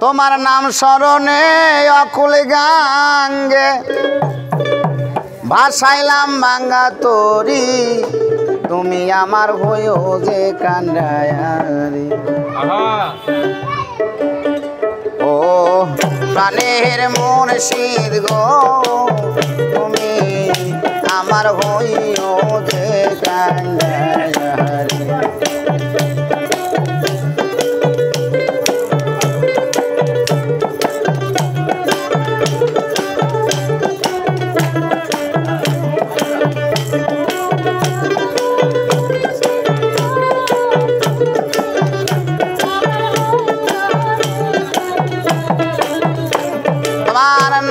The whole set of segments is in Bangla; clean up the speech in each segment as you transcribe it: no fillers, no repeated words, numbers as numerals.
তোমার নাম স্মরণে অকুল গাঙ্গে ভাসাইলাম ভাঙ্গা তরি তুমি আমার হইও যে কান্ডায়ারি ও প্রাণের মুর্শিদ গো তুমি আমার হইও যে কান্ডায়ারি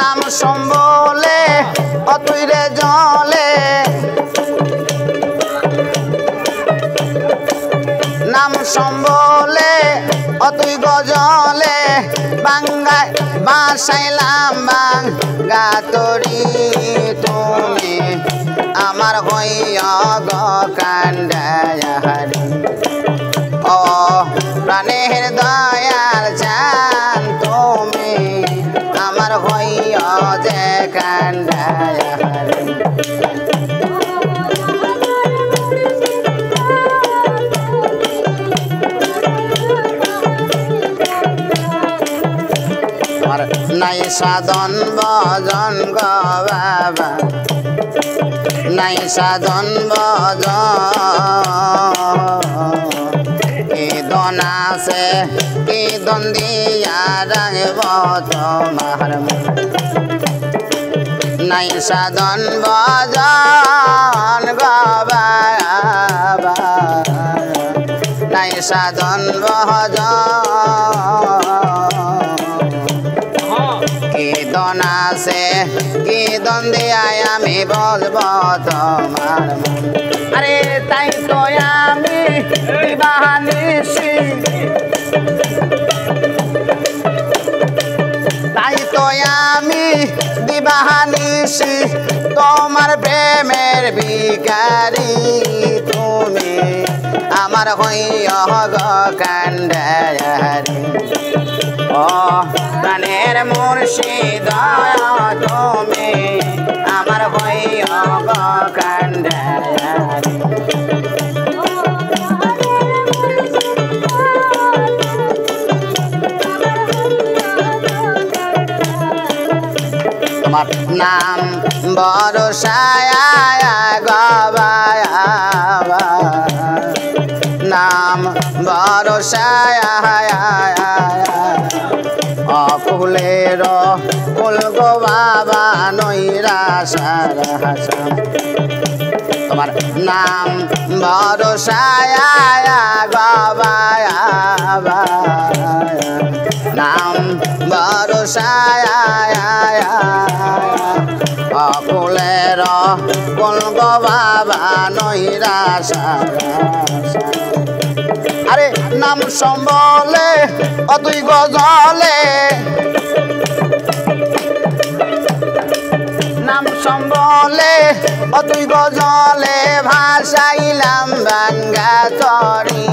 নাম সম্বলে অতুই রে জলে নাম সম্বলে অতুই গজলে বাঙ্গায় বাসাইলাম বাঙ্গা তরি তুমি আমার হইয়া গ কান্ডায়ারি ও প্রাণের দয়াল জান তুমি আমার হইয়া যে কান্ডায়ারি আমার নাই সাধন ভজন গো বাবা নাই সাধন ভজন দন আছে কি দন দিয়া রাখব তোমার নাই সাধন ভজন গো বাবা নাই সাধন ভজন কি দন আছে কি দন দিয়াই আমি বলব তোমার আরে তাই তো আমি দিবানিসি তাই তো আমি দিবানিসি তোমার প্রেমের ভিখারি তুমি আমার হইয়া গ কান্ডায়ারি ও প্রাণের মুর্শিদ তুমি আমার হইয়া গ কান্ডায়ারি তোমার নাম ভরসায়া গবায়া নাম ভরসায়া অকুলের কুল গো বাবা নৈরাশা তোমার নাম ভরসায়া গবায়া নাম ভরসায়া অকুলের কুল গো বাবা নৈরাশা আরে নাম সম্বলে অতুই গজলে নাম সম্বলে অতুই গজলে ভাসাইলাম ভাঙ্গা তরি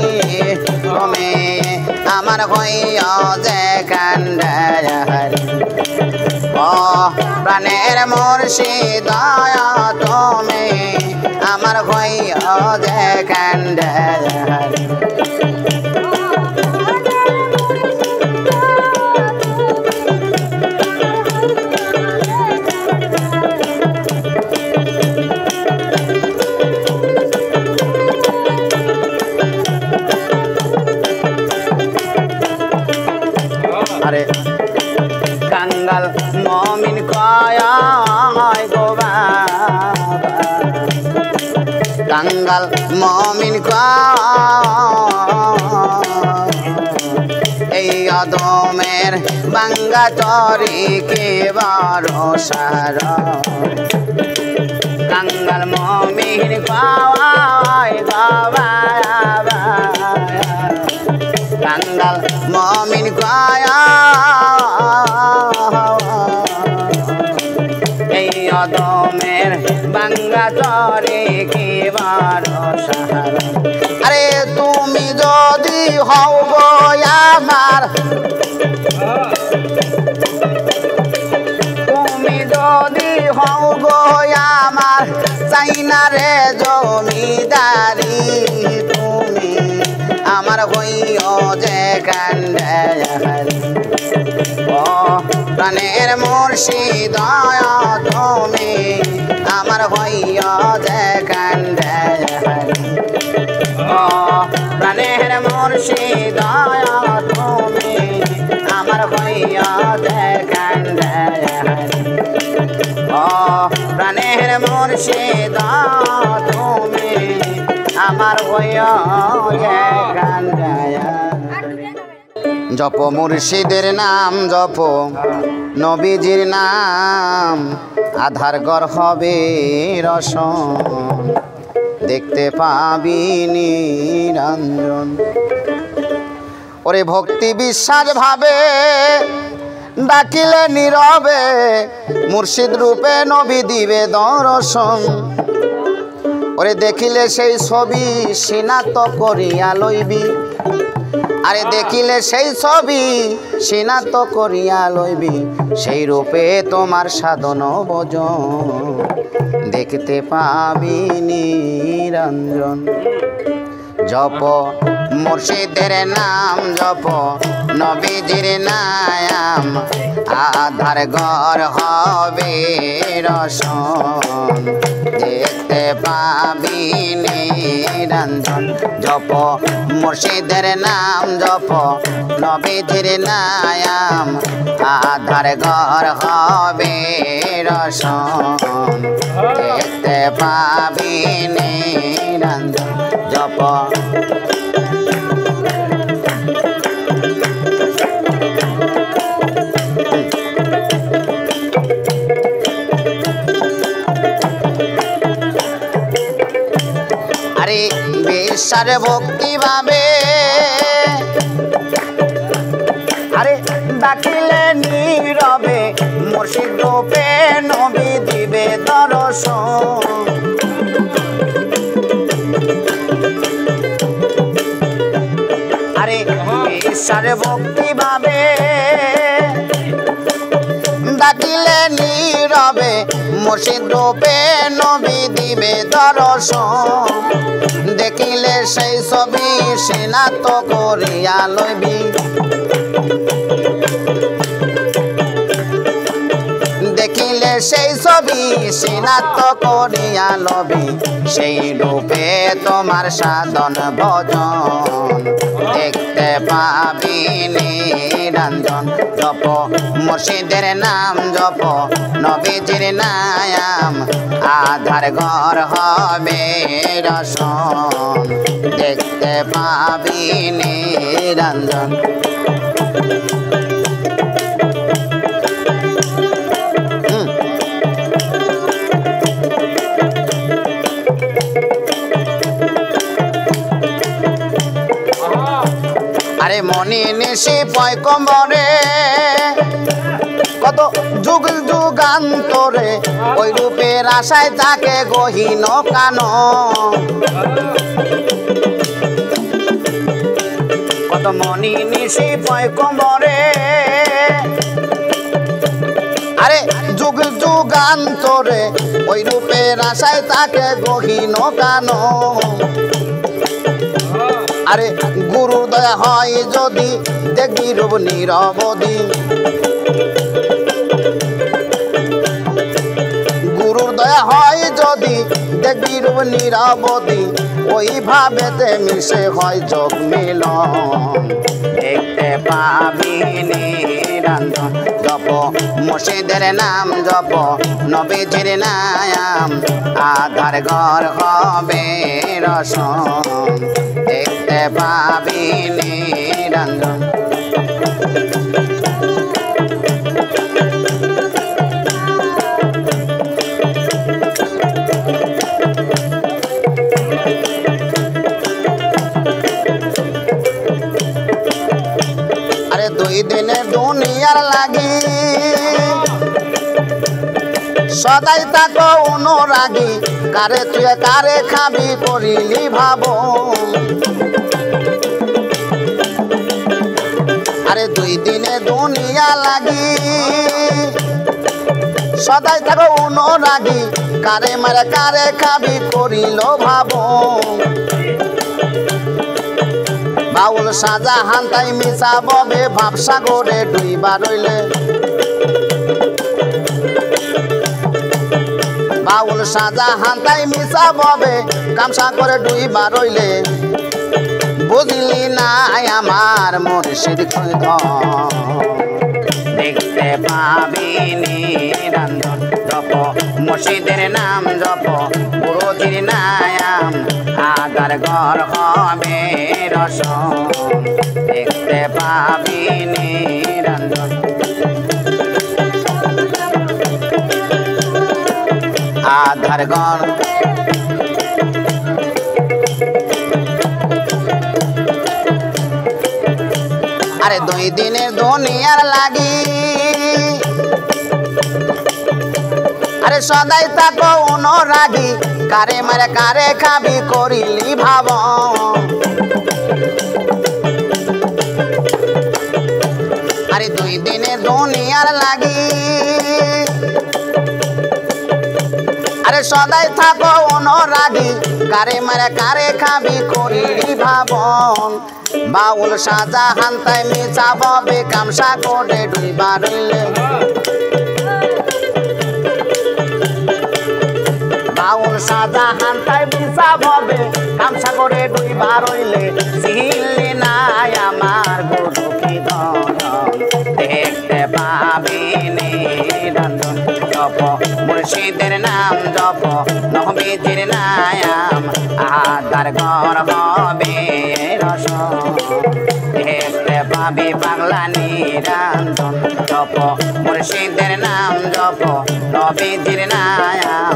তুমি আমার হইয়া যে কান্ডায়ারি ও প্রাণের মুর্শিদ তুমি আমার হইয়া যে কান্ডায়ারি আরে কাঙ্গাল মমিন কয় গো বাবা কাঙ্গাল মমিন কয় এই অদমের বাঙ্গা তরি কে ভরসার কাঙ্গাল মমিন কয় গো বাবা কাঙ্গাল মমিন কয় এই অদমের বাঙ্গা তরে কি ভরসা আরে তুমি যদি হও গো আমার তুমি যদি হও গো আমার চাইনা রে জমিদারি তুমি আমার হইও যে কান্ডারি ও প্রাণের মুর্শিদ তুমি আমার হইও যে কান্ডারি ও প্রাণের মুর্শিদ তুমি আমার হইও যে কান্ডারি ও প্রাণের মুর্শিদ তুমি আমার হইও যে কান্ডারি জপ মুর্শিদের নাম জপ নবীজির নাম আধার গর হবে রসন দেখতে পাবি নিরঞ্জন ওরে ভক্তি বিশ্বাস ভাবে ডাকিলে নীরবে মুর্শিদ রূপে নবী দিবে দর্শন ওরে দেখিলে সেই ছবি সিনাত করিয়া লইবি আরে দেখিলে সেই ছবি সিনাত করিয়া লইবি সেই রূপে তোমার সাধন ভজন দেখতে পাবি নিরঞ্জন জপ মুর্শিদের নাম জপ নবীজির নাম আধার ঘর হবে রসন দেখতে পাবি নিরঞ্জন জপ মুর্শিদের নাম জপ নবীজির নাম আধার ঘর হবে রসন দেখতে পাবি নিরঞ্জন জপ আরে বিশ্বাস ভক্তি ভাবে আরে ডাকিলে নীরবে মুর্শিদ রূপে নবী দিবে দর্শন আরে বিশ্বাস ভক্তি ভাবে ডাকিলে নীরবে মুর্শিদ রূপে নবী দিবে দর্শন দেখিলে সেই ছবি সিনাত করিয়া লইবি দেখিলে সেই ছবি সিনাত করিয়া লবি সেই রূপে তোমার সাধন ভজন দেখতে পাবি নিরঞ্জন জপ মুর্শিদের নাম জপ নবীজির নাম আধার ঘর হবে রসন দেখতে পাবি নিরঞ্জন আরে মনি নিশি পয়কম্বরে কত যুগ যুগান্তরে ওই রূপের আশায় তাকে গহীন কান কত মনি নিশি পয়কম্বরে আরে যুগ যুগান্তরে ওই রূপের আশায় তাকে গহীন কান আরে গুরু দয়া হয় যদি দেখবি রূপ নিরবধি গুরুর দয়া হয় যদি দেখবি রূপ নিরবধি ওই ভাবেতে মিশে হয় যোগ মিলন দেখতে পাবি নিরঞ্জন জপ মুর্শিদের নাম জপ নবীজির নাম আধার ঘর হবে রসন দেখতে পাবি নিরঞ্জন আরে দুই দিনে দুনিয়ার লাগি সদাই তাকো অনুরাগী কারে তুই কারে খাবি করিলি ভাব আরে 2 দিনে দুনিয়া লাগি সদাই থাকো অনুরাগী কারে মারে কারে খাবি করিল ভাবো বাউল শাহজাহান তাই মিশা ববে ভাবসাগরে ডুইবা রইলে বাউল শাহজাহান তাই মিশা ববে কামসা করে ডুইবা রইলে বুঝলি না আমার মুর্শিদ দেখতে পাবি নিরঞ্জন জপ মুর্শিদের নাম জপ গুরুজির নাম আগার ঘর হবে রসন দেখতে পাবি নিরঞ্জন আধার ঘর আরে 2 দিনের দুনিয়ার লাগি আরে সদাই থাকো অনুরাগী কারে মারে কারে খাবি করিলি ভাব আরে 2 দিনের দুনিয়ার লাগি আরে সদাই থাকো অনুরাগী কারে মারে কারে খাবি করিলি ভাবন বাউল শাহজাহান তাই মিশা ববে কামসা করে ডুইবা রইলে বাউল শাহজাহান তাই মিশা ববে কামসা করে ডুইবা রইলে চিনলি নাই আমার গুরু কি দয়াল দেখতে পাবি নিরঞ্জন জপ মুর্শিদের নাম জপ নবীজির নাম আদার ঘর হবে রসন দেখতে পাবি পাগলা নিরঞ্জন জপ মুর্শিদের নাম জপ নবীজির নাম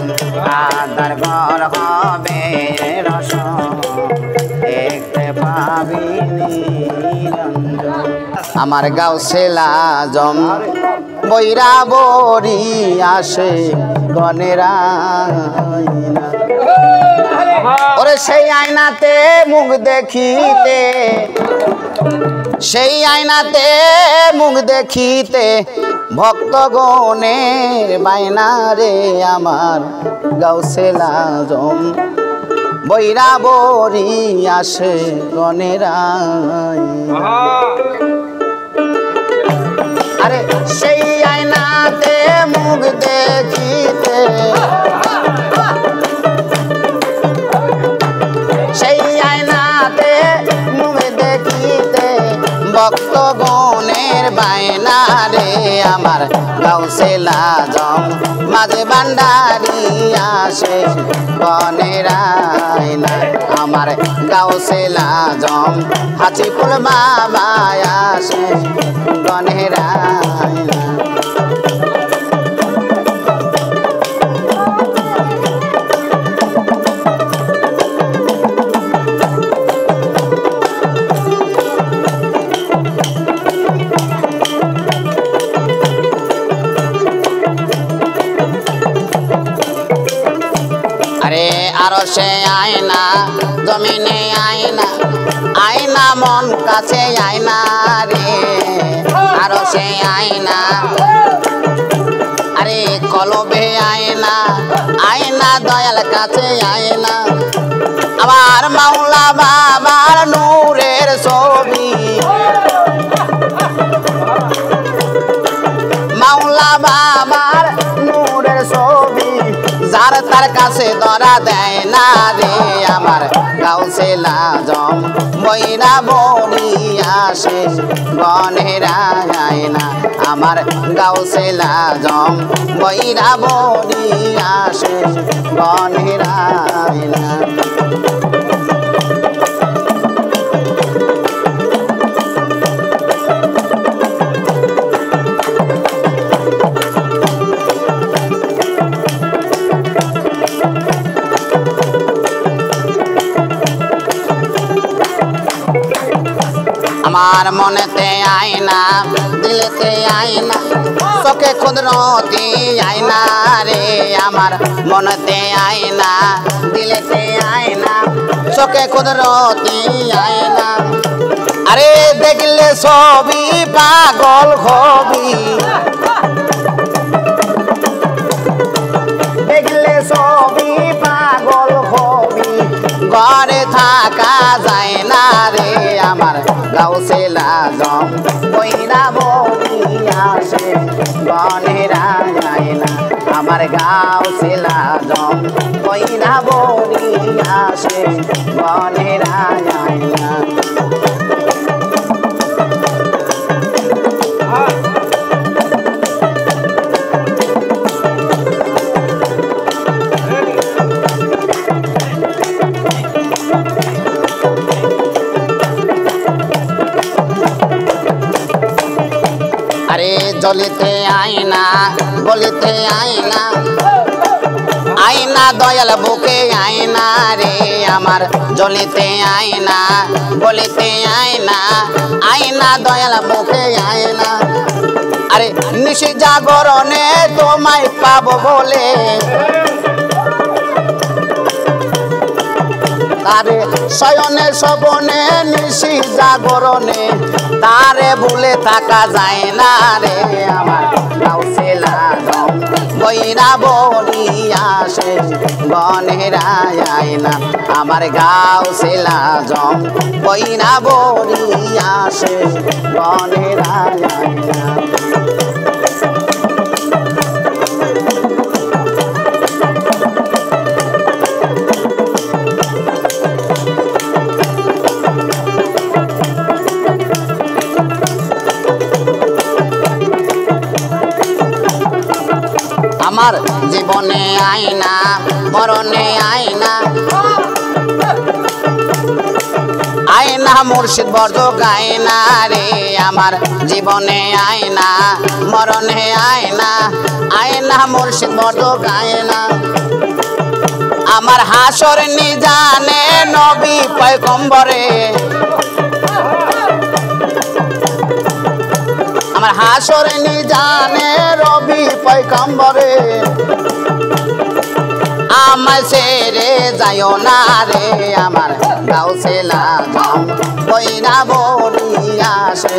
আদার ঘর হবে রসন দেখতে পাবি নিরঞ্জন আমার গাউসেল আজম বৈরা বরি আসে গনেরা ওরে সেই আয়নাতে মুখ দেখিতে সেই আয়নাতে মুখ দেখিতে ভক্তগণের বাইনা রে আমার গাউসেল আজম বৈরা বরি আসে গনেরা আরে সেই আয়নাতে মুখ দেখিতে সেই আয়নাতে মুখ দেখিতে ভক্তগণের বায়না রে আমার গাউসেল আজম মাঝে ভান্ডারি আসে গনের আয়না আমার গাউসেল আজম হাজিপুর বাবা আসে গনের আয়না আরশে আয়না জমিনে আয়না আয়না মন কাছে আয়না রে আরশে আয়না আরে কলবে আয়না আয়না দয়াল কাছে আয়না আমার মাওলা বাবার নূরের ছবি মাওলা বাবার নূরের ছবি যার তার কাছে ধরা দেয় না রে আমার গাউসেল আজম বৈরা বরি আসে গনের আয়না আমার গাউসেল আজম বৈরা বরি আসে গনের আয়না আমার মনেতে আয়না দিলেতে আয়না চোখে কুদরতি আয়না রে আমার মনেতে আয়না দিলেতে আয়না চোখে কুদরতি আয়না আরে দেখলে ছবি পাগল হবি, দেখলে ছবি পাগল হবি, ঘরে থাকা যায় না রে আমার গাউসুল আজম কইরা বলি আসে বনেরা যায় না আমার গাউসুল আজম কইরা বলি আসে বনেরা যায় না। আরে জ্বলিতে আয়না বলিতে আয়না, আয়না দয়াল বুকে আয়না রে আমার জ্বলিতে আয়না বলিতে আয়না, আয়না দয়াল বুকে আয়না। আরে নিশি জাগরণে তোমায় পাবো বলে, তারে শয়নে স্বপনে নিশি জাগরণে তারে ভুলে থাকা যায় না রে আমার গাউসুল আজম কইরা বলি আসে বনেরা যায় না আমার গাউসুল আজম কইরা বলি আসে বনেরা যায় না। আমার জীবনে আয়না মরণে আয়না, আয়না মুর্শিদ বর্জ গায়না রে আমার জীবনে আয়না মরণে আয়না, আয়না মুর্শিদ বর্জ গায়না। আমার হাসর নিজানে নবী পয়গম্বরে, আমার হাসর নিজানে রবি পয়গম্বরে, আমায় ছেড়ে যাইও না রে আমার গাউসুল আজম কইরা বলি আসে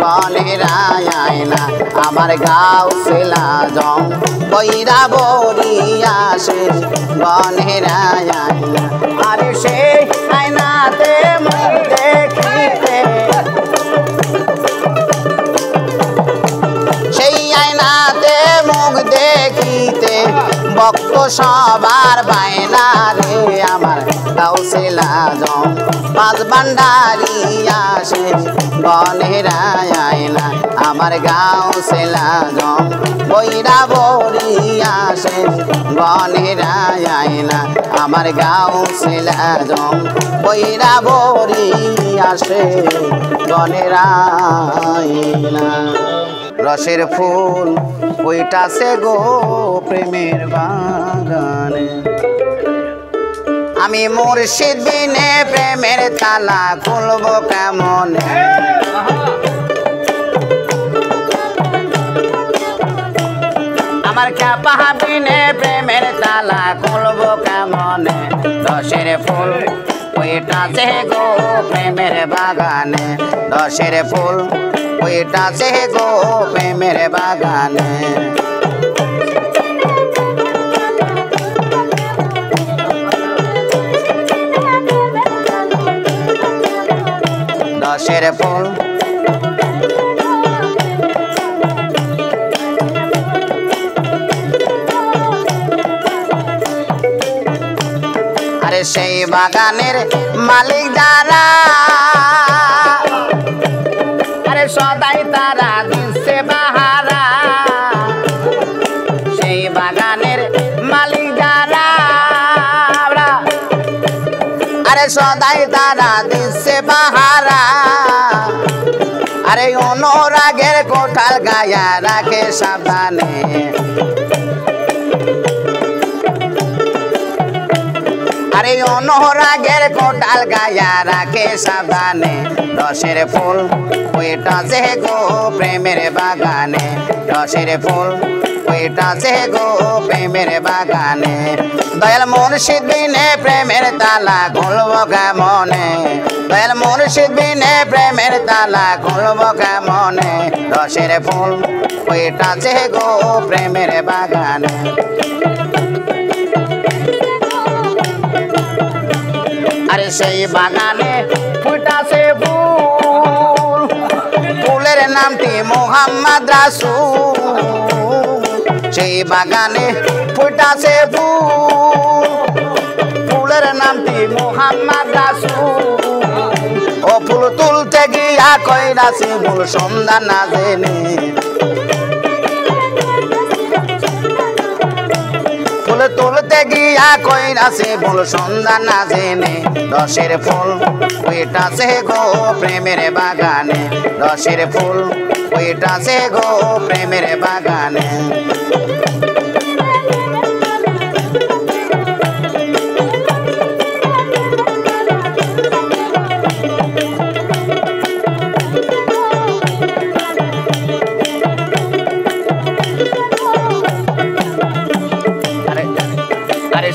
বনেরা আয়না আমার গাউসুল আজম কইরা বলি আসে বনেরা আয়না। আরে সেই আয়নাতে মুখ দেখিতে, সেই আয়নাতে মুখ দেখিতে ভক্ত সবার বায়না রে আমার গাউসুল আজম পাঁচ ভান্ডারি আসে বনেরা আয়না আমার গাউসুল আজম কইরা বলি আসে বনেরা আয়না আমার গাউসুল আজম কইরা বলি আসে বনেরা আয়না। রসের ফুল কইটাছে গো প্রেমের বাগানে, আমি মুর্শিদ বিনে প্রেমের তালা খুলবো কেমনে, আমার চাপা বিনে প্রেমের তালা খুলবো কেমনে। রসের ফুল কইটাছে গো প্রেমের বাগানে, রসের ফুল কইটাছে গো প্রেমের বাগানে। রসের ফুল আরে সেই বাগানের মালিক যারা, আরে সদাই তারা দিচ্ছে বাহারা, সেই বাগানের মালিক যারা, আরে সদাই তারা দিচ্ছে বাহারা। আরে অনুরাগের কোঠাল গায়া রাখে সাবধানে, আরে অনুরাগের কোঠাল গায়া রাখে সাবধানে। রসের ফুল কইটাছে গো প্রেমের বাগানে, রসের ফুল ওইটাছে গো প্রেমের বাগানে দয়াল মুর্শিদ বিনে প্রেমের তালা খুলব কেমনে দয়াল মুর্শিদ বিনে প্রেমের তালা খুলব কেমনে রসের ফুল ওইটাছে গো প্রেমের বাগানে আরে সেই বাগানে ফুটাছে ফুল ফুলের নামটি মোহাম্মদ রাসূল সেই বাগানে ফুটাছে ফুল ফুলের নামটি মোহাম্মদ রাসূল ও ফুল তুলতে গিয়া কইরাছি ফুল সন্ধান না জেনে ফুল তুলতে গিয়া কইরাছি ফুল সন্ধান না জেনে রসের ফুল ওইটাছে গো প্রেমের বাগানে রসের ফুল ওইটাছে গো প্রেমের বাগানে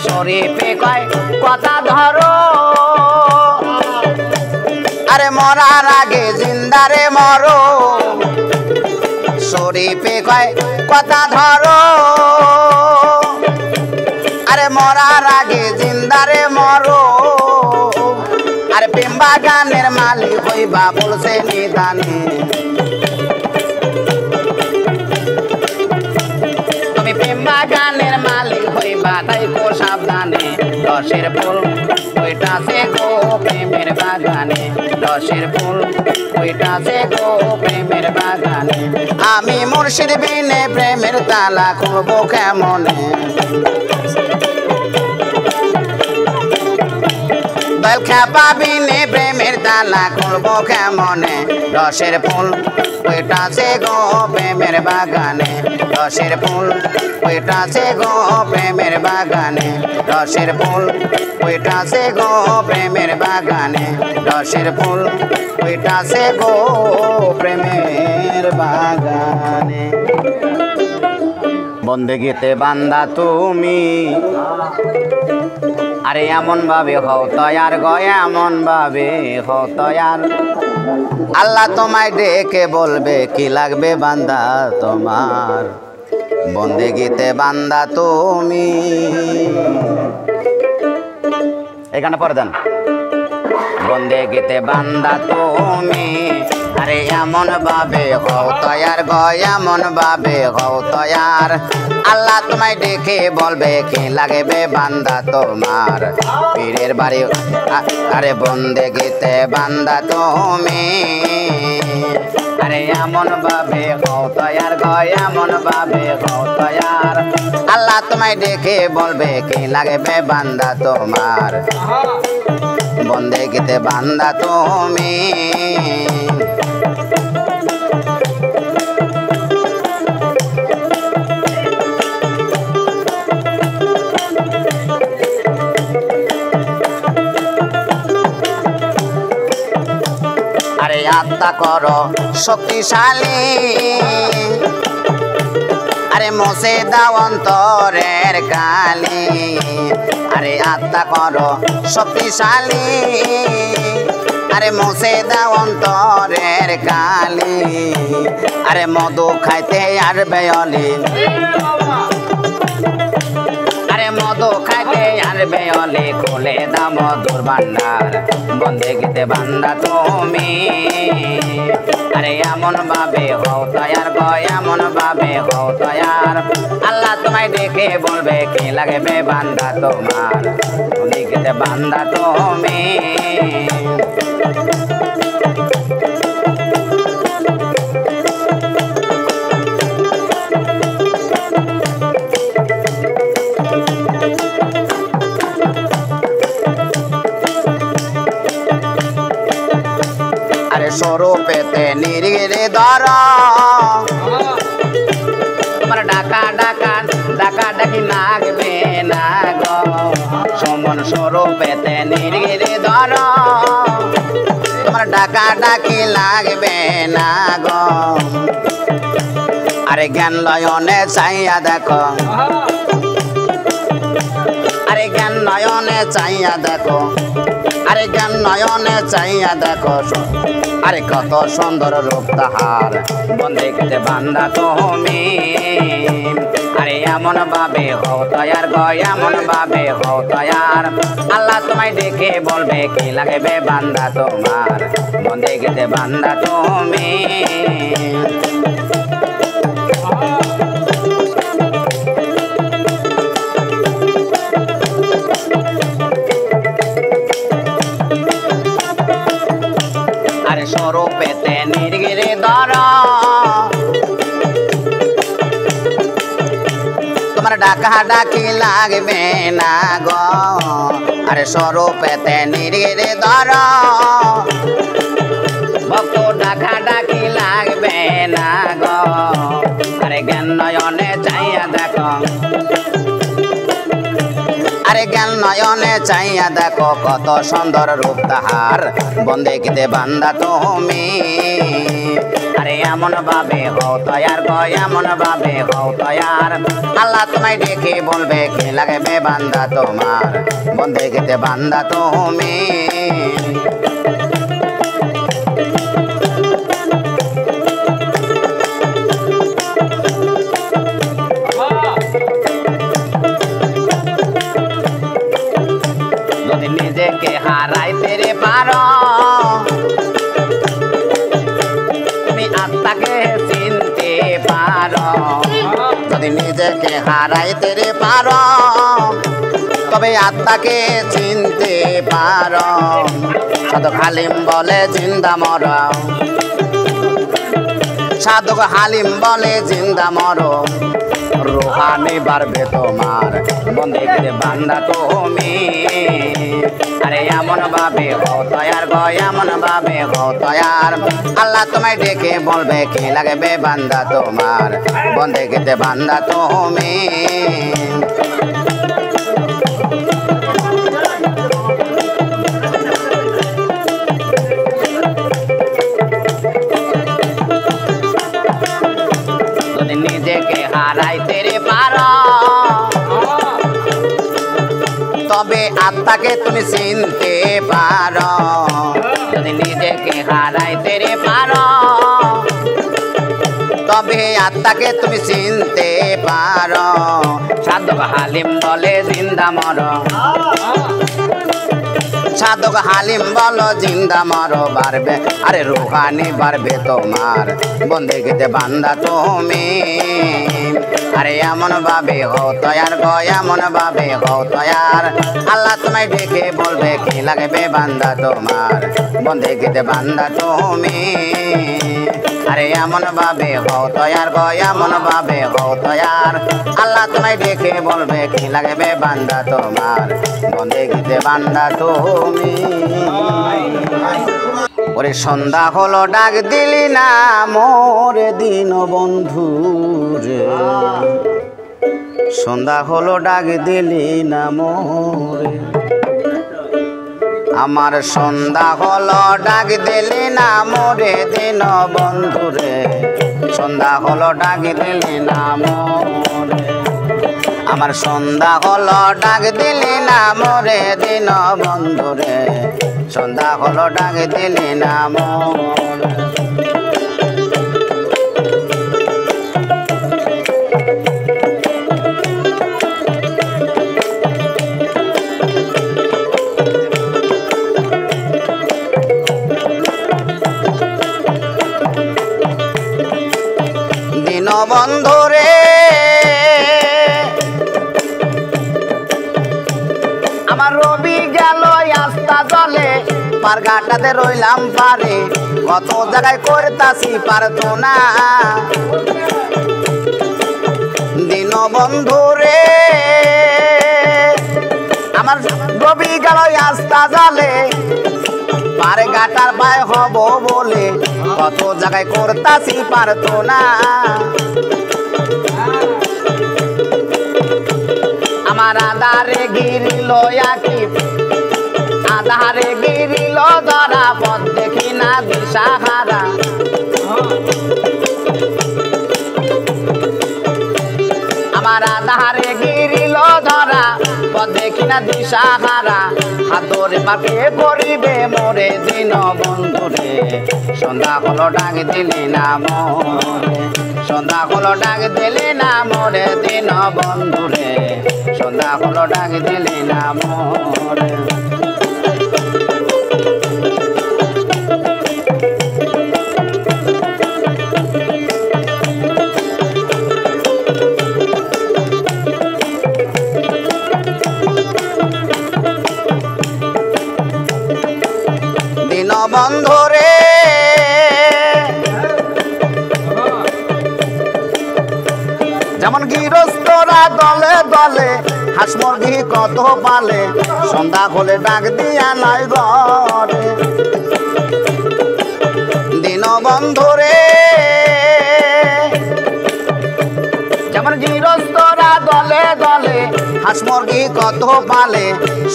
শরীফে কয় কথা ধরো আরে মরার আগে জিন্দারে মরো শরীফে কয় কথা ধরো আরে মরার আগে জিন্দারে মরো আরে প্রেম বাগানের মালিক হইবা বলছে নিদানে তুমি প্রেম বাগানের মালিক হইবা তাই কো সাবধানে রসের ফুল ওইটাছে গো প্রেমের বাগানে রসের ফুল ওইটাছে গো প্রেমের বাগানে আমি মুর্শিদ বিনে প্রেমের তালা খুলব কেমনে দয়াল খেপা বিনে প্রেমের তালা খুলব কেমনে রসের ফুল ওইটাছে গো প্রেমের বাগানে রসের ফুল ওইটাছে গো প্রেমের বাগানে রসের ফুল ওইটাছে গো প্রেমের বাগানে রসের ফুল ওইটাছে গো প্রেমের বাগানে বন্দেগীতে বান্দা তুমি আরে এমন ভাবে হও তয়ার গয় এমন ভাবে হও তয়ার আল্লাহ তোমায় ডেকে বলবে কি লাগবে বান্দা তোমার বন্দেগীতে বান্দা তুমি এখানে পড়ে দেন বন্দেগীতে বান্দা তুমি আরে এমন ভাবে হও তয়ার গয় এমন ভাবে হও তয়ার আল্লাহ তোমায় ডেকে বলবে কি লাগবে বান্দা তোমার পীরের বাড়ি আরে বন্দেগীতে বান্দা তুমি আরে এমন ভাবে হও তয়ার গয় এমন ভাবে হও তয়ার আল্লাহ তোমায় ডেকে বলবে কি লাগবে বান্দা তোমার বন্দেগীতে বান্দা তুমি আরে আত্মা করো শক্তিশালী আরে মোছে দাও অন্তরের কালি আরে আত্মা করো শক্তিশালী আরে মোছে দাও অন্তরের কালি আরে মধু খাইতে আর বেয়লি আরে মধু খাইতে আর বেয়লি খুলে দাও মধুর ভান্ডার বন্দেগীতে বান্দা তুমি আরে এমন ভাবে হও তয়ার গয় এমন ভাবে হও তয়ার আল্লাহ তোমায় ডেকে বলবে কি লাগবে বান্দা তোমার বন্দেগীতে বান্দা তুমি স্বরূপেতে নিরিরে ধর তোমার ডাকা ডাকা ডাকা ডাকি লাগবে না গো সমন স্বরূপেতে নিরিরে ধর তোমার ডাকা ডাকি লাগবে না গো আরে জ্ঞান নয়নে চাইয়া দেখো আরে জ্ঞান নয়নে চাইয়া দেখো আরে জ্ঞান নয়নে চাইয়া দেখো আরে কত সুন্দর রূপ তাহার বন্দেকে বান্দা তুমি আরে এমন ভাবে হও তয়ার গো এমন ভাবে হও তয়ার আল্লাহ তোমায় দেখে বলবে কি লাগবে বান্দা তোমার বন্দেকে বান্দা তুমি আরে স্বরূপেতে নির্গিরে ধর তোমার ডাকা ডাকি লাগবে না গো আরে স্বরূপেতে নির্গিরে ধর ভক্ত ডাকা ডাকি লাগবে না গো আরে জ্ঞান নয়নে চাইয়া দেখো আরে জ্ঞান নয়নে চাইয়া দেখো কত সুন্দর রূপ তাহার বন্দেকিতে বান্দা তুমি আরে এমন ভাবে হও তয়ার গো এমন ভাবে হও তয়ার আল্লাহ তোমায় ডেকে বলবে কি লাগবে বান্দা তোমার বন্দেকিতে বান্দা তুমি নিজেকে হারাইতে রে পারো তুমি আত্মাকে চিনতে পারো যদি নিজেকে হারাইতে রে পারো তবে আত্মাকে চিনতে পারো সাধক হালিম বলে জিন্দা মর সাধক হালিম বলে জিন্দা মর রুহানি বাড়বে তোমার বন্দেকে বান্দা তুমি আরে এমন ভাবে হও তয়ার গো এমন ভাবে হও তয়ার আল্লাহ তোমায় ডেকে বলবে কি লাগবে বান্দা তোমার বন্দেকে বান্দা তুমি নিজেকে হারাইতে রে পারো তবে আত্মাকে তুমি চিনতে পারো যদি নিজেকে হারাইতে রে পারো তবে আত্মাকে তুমি চিনতে পারো সাধক হালিম বলে জিন্দা মর সাধক হালিম বলো জিন্দা মরো বাড়বে আরে রুহানি বাড়বে তোমার বন্দেকিতে বান্দা তুমি আরে এমন ভাবে হও তয়ার গো এমন ভাবে হও তয়ার আল্লাহ তোমায় ডেকে বলবে কি লাগবে বান্দা তোমার বন্দেকিতে বান্দা তুমি আরে এমন ভাবে হও তয়ার গো এমন ভাবে হও তয়ার আল্লাহ তোমায় ডেকে বলবে কি লাগবে বান্দা তোমার বন্দেকিতে বান্দা তুমি ওরে সন্ধ্যা হলো ডাক দিলি না মোরে দিন বন্ধু রে সন্ধ্যা হলো ডাক দিলি না মোরে আমার সন্ধ্যা হলো ডাক দিলি না মোরে দিন বন্ধু রে সন্ধ্যা হলো ডাক দিলি না মোরে আমার সন্ধ্যা হলো ডাক দিলি না মোরে দিন বন্ধু রে সন্ধ্যা হলো ডাক দিলি না মোরে দিন বন্ধু রে আমার রবি গেল আস্তা জলে পার ঘাটাতে রইলাম পারে কত জায়গায় করতাছি পারতো না দিন বন্ধু রে আমার রবি গেল আস্তা জলে পারে ঘাটার পায় হব বলে কত জায়গায় করতাছি পারতো না আমার আধারে গিরিল আকি আধারে গিরিল ধরা পথ দেখি না দিশাহারা দেখি না দিশাহারা হাত ধরে পাকে করিবে মোরে দিন বন্ধুরে সন্ধ্যা হলো ডাক দিলি না মোরে সন্ধ্যা হলো ডাক দিলি না মোরে দিন বন্ধুরে সন্ধ্যা হলো ডাক দিলি না মোরে বন্ধুরে যেমন গৃহস্থরা দলে দলে হাঁস মুরগি কত পালে সন্ধ্যা হলে ডাক দিয়া নাই ঘরে দিন বন্ধুরে যেমন গৃহস্থরা দলে দলে হাঁস মুরগি কত পালে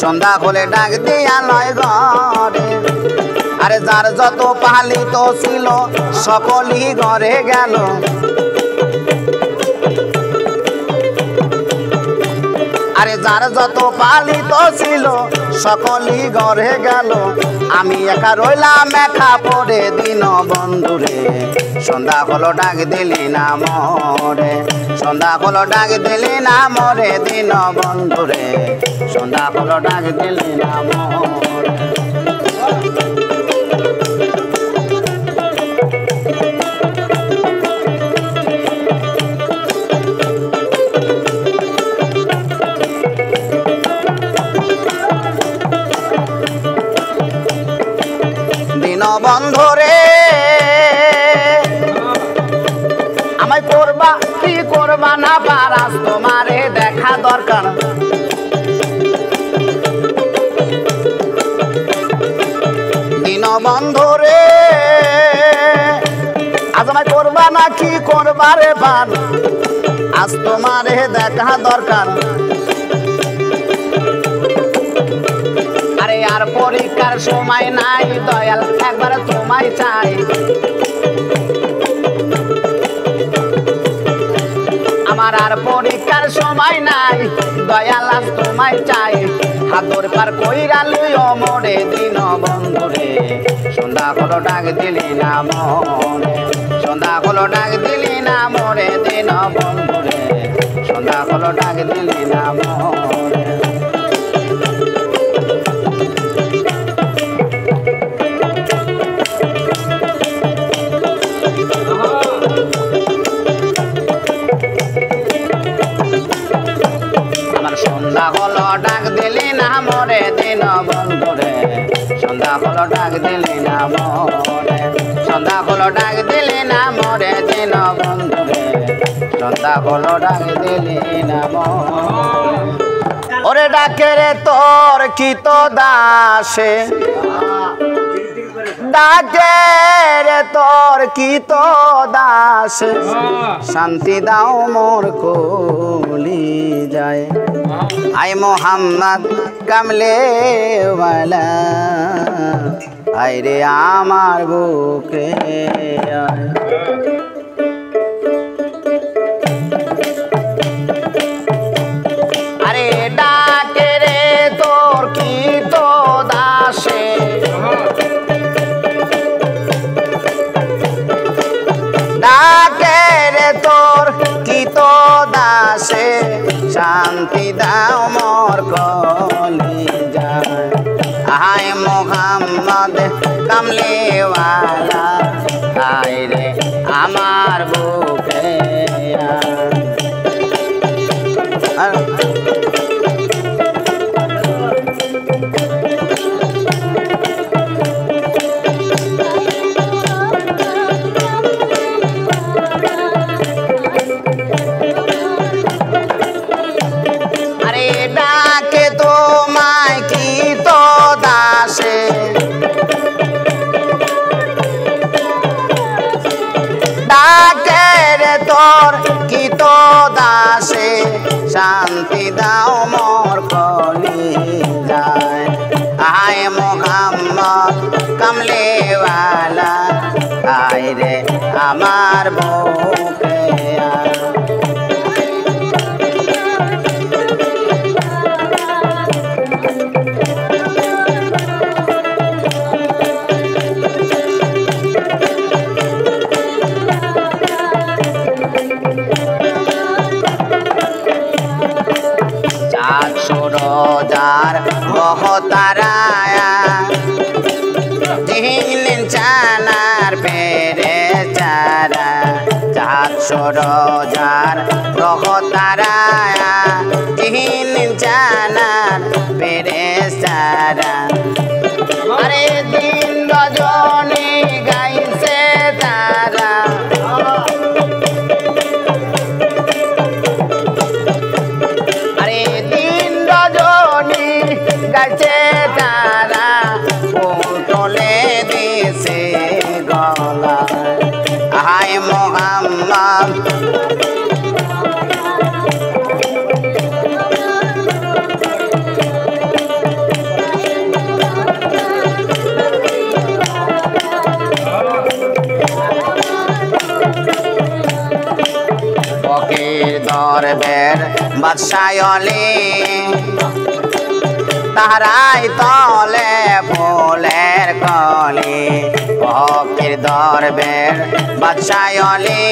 সন্ধ্যা হলে ডাক দিয়া নয় ঘরে আরে যার যত পালিত ছিল সকলই ঘরে গেল আরে যার যত পালিত ছিল সকলই ঘরে গেল আমি একা রইলাম একা পড়ে দিন বন্ধুরে সন্ধ্যা হলো ডাক দিলি না মোরে সন্ধ্যা হলো ডাক দিলি না মোরে দিন বন্ধুরে সন্ধ্যা হলো ডাক দিলি না মোরে বন্ধুরে আমায় করবা কি করবা না পারাস তোমারে দেখা দরকার দিন বন্ধুরে আজ আমায় করবা না কি করবা রে পান আজ তোমারে দেখা দরকার আর পরীক্ষার সময় নাই দয়াল একবার তোমায় চাই আমার আর পরীক্ষার সময় নাই দয়াল আজ তোমায় চাই হাতর পার কইরা লইও মোরে দিন বন্ধুরে সন্ধ্যা হলো ডাক দিলি না মোরে সন্ধ্যা হলো ডাক দিলি না মোরে দিন বন্ধুরে সন্ধ্যা হলো ডাক দিলি না মোরে সন্ধ্যা হলো ডাক দিলি না মোরে দিন বন্ধুরে সন্ধ্যা হলো ডাক দিলি না মোরে সন্ধ্যা হলো ডাক দিলি না মোরে দিন বন্ধুরে সন্ধ্যা হলো ডাক দিলি না মোরে ওরে ডাকে রে তোর কি তো দাসে ডাকে রে তোর কি তো দাস শান্তি দাও মোর কলি যায় আই মোহাম্মদ কামলে ওয়ালা আই রে আমার বুকে আয় আরে ডাকে রে তোর কি তো দাসে ডাকে রে তোর কি তো দাসে শান্তি দাও মোর কলি যায় আয় মোহাম্মদ কামলে ওয়ালা আয় রে আমার বুকে শান্তি দাও মোর কলি যায় আয় মোহাম্মদ কামলে ওয়ালা আয় রে আমার বুকে আয় যার বহতারায়া দিলেন চানার পেরে চারা চাঁদ সরোজার বহতারায়া দিলেন চানার পেরে চারা আরে দিন রজনী গাইছে তারা আরে দিন রজনী গাইছে তারা তোলে দিছে গলা হায় মোহাম্মদ দরবের বাদশায়লি তাহারাই তলে ফুলের কলি ফকির দরবের বাদশায়লি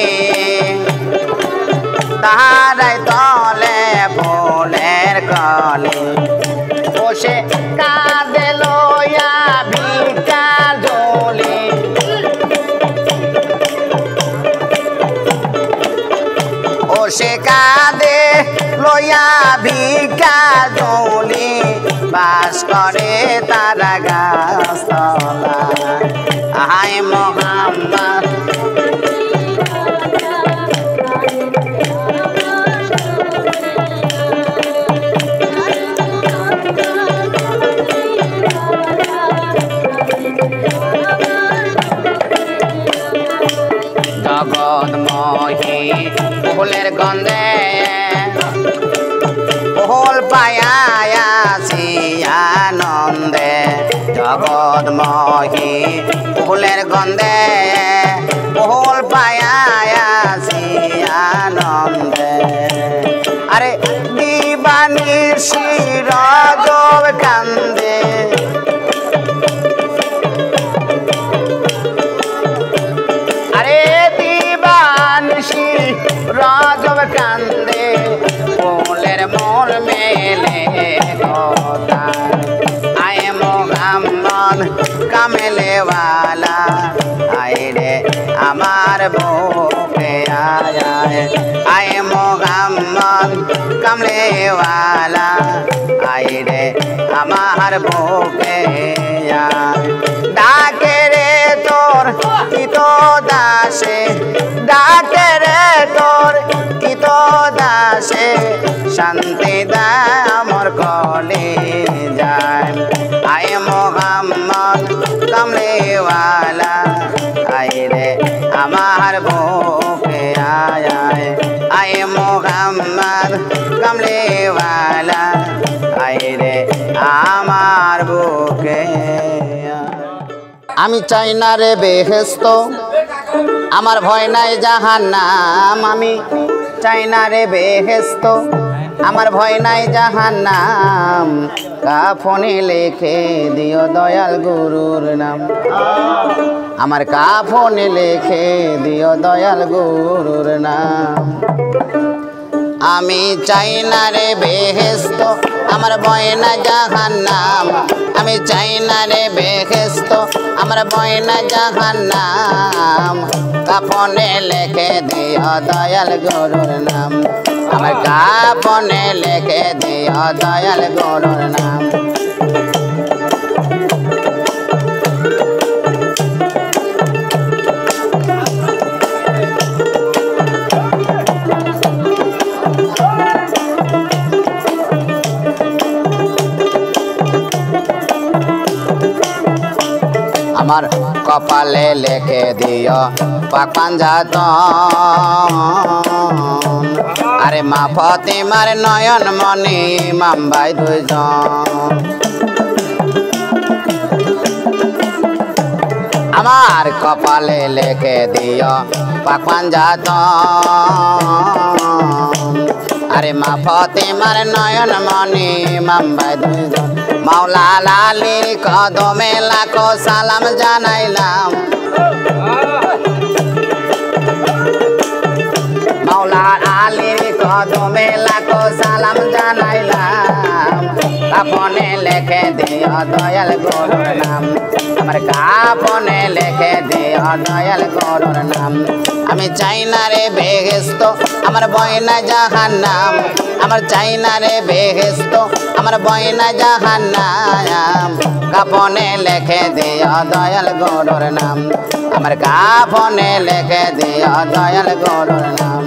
তাহারাই তলে ফুলের কলি বসে কাঁদে লইয়া ভিক্ষার ঝোলি সে কাঁদে লইয়া ভিক্ষা ঝোলি বাস করে তারা গাছতলা হায় মোহাম্মদ জগৎময়ী ফুলের গন্ধে ফুল পায়াছি আনন্দে জগৎময়ী ফুলের গন্ধে ফুল পায়াছি আনন্দে আরে দিবানিশি রজব কান্দে রাজব কান্দে ফুলের মোল মেলে কথা আয় মোহাম্মদ কামেলে ওয়ালা আয় রে আমার বুকে আয় আয় মোহাম্মদ কামলে ওয়ালা আয় রে আমার বুকে আয় ডাকে রে তোর কিত দাসে ডাকে রে তোর কিত দাসে শান্তি দায় আমার কলে যায় আয় মোহাম্মদ কামলেওয়ালা আয় রে আমার বুকে আয় আয় মোহাম্মদ কামলেওয়ালা আয় রে আমার বুকে আমি চাই না রে বেহেস্ত আমার ভয় নাই জাহান্নাম আমি চাই না রে বেহেস্ত আমার ভয় নাই জাহান্নাম কাফনে লিখে দিও দয়াল গুরুর নাম আমার কাফনে লিখে দিও দয়াল গুরুর নাম আমি চাই না রে বেহেস্ত আমার ভয় না জাহান্নাম আমি চাই না রে বেহেস্ত আমার ভয় না জাহান্নাম কাফনে লিখে দিও দয়াল গুরুর নাম আমার কাফনে লিখে দিও দয়াল গুরুর নাম আমার কপালে লিখে দিও পাক পাঞ্জাতন আরে মা ফতিমার নয়ন মনি ইমাম ভাই দুইজন আমার কপালে লিখে দিও পাক পাঞ্জাতন আরে মা ফতিমার নয়ন মনি ইমাম ভাই দুইজন মাওলা লালির কদমে লাখো সালাম জানাইলাম মাওলা আলীর কদমে লাখো সালাম জানাইলাম কাপনে লেখে দিও দয়াল গুরুর নাম আমার কাপনে লেখে দিও দয়াল গুরুর নাম আমি চাই না রে বেহেশত আমার বয়না জাহান্নাম আমার চাই না রে বেহেশত আমার বয়না জাহান্নাম কাপনে লেখে দিও দয়াল গুরুর নাম আমার কাপনে লেখে দিও দয়াল গুরুর নাম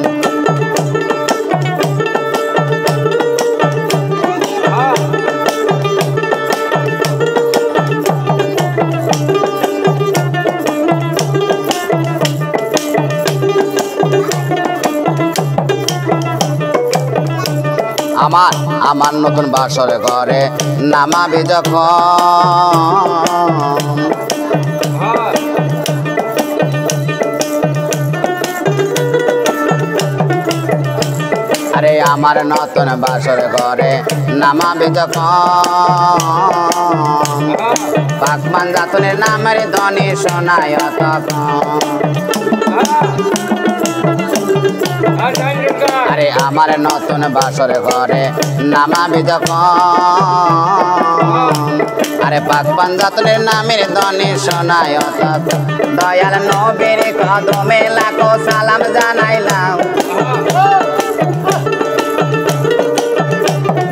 আমার আমার নতুন বাসর ঘরে নামাবি যখন আরে আমার নতুন বাসর ঘরে নামাবি যখন পাকমান জাতনের নামের ধ্বনি শোনায় তখন আরে আমার নতুন বাসর ঘরে নামাবি যখন আরে পাকপান জাতনের নামের ধ্বনি শোনায় তখন দয়াল নবীর কদমে লাখো সালাম জানাইলাম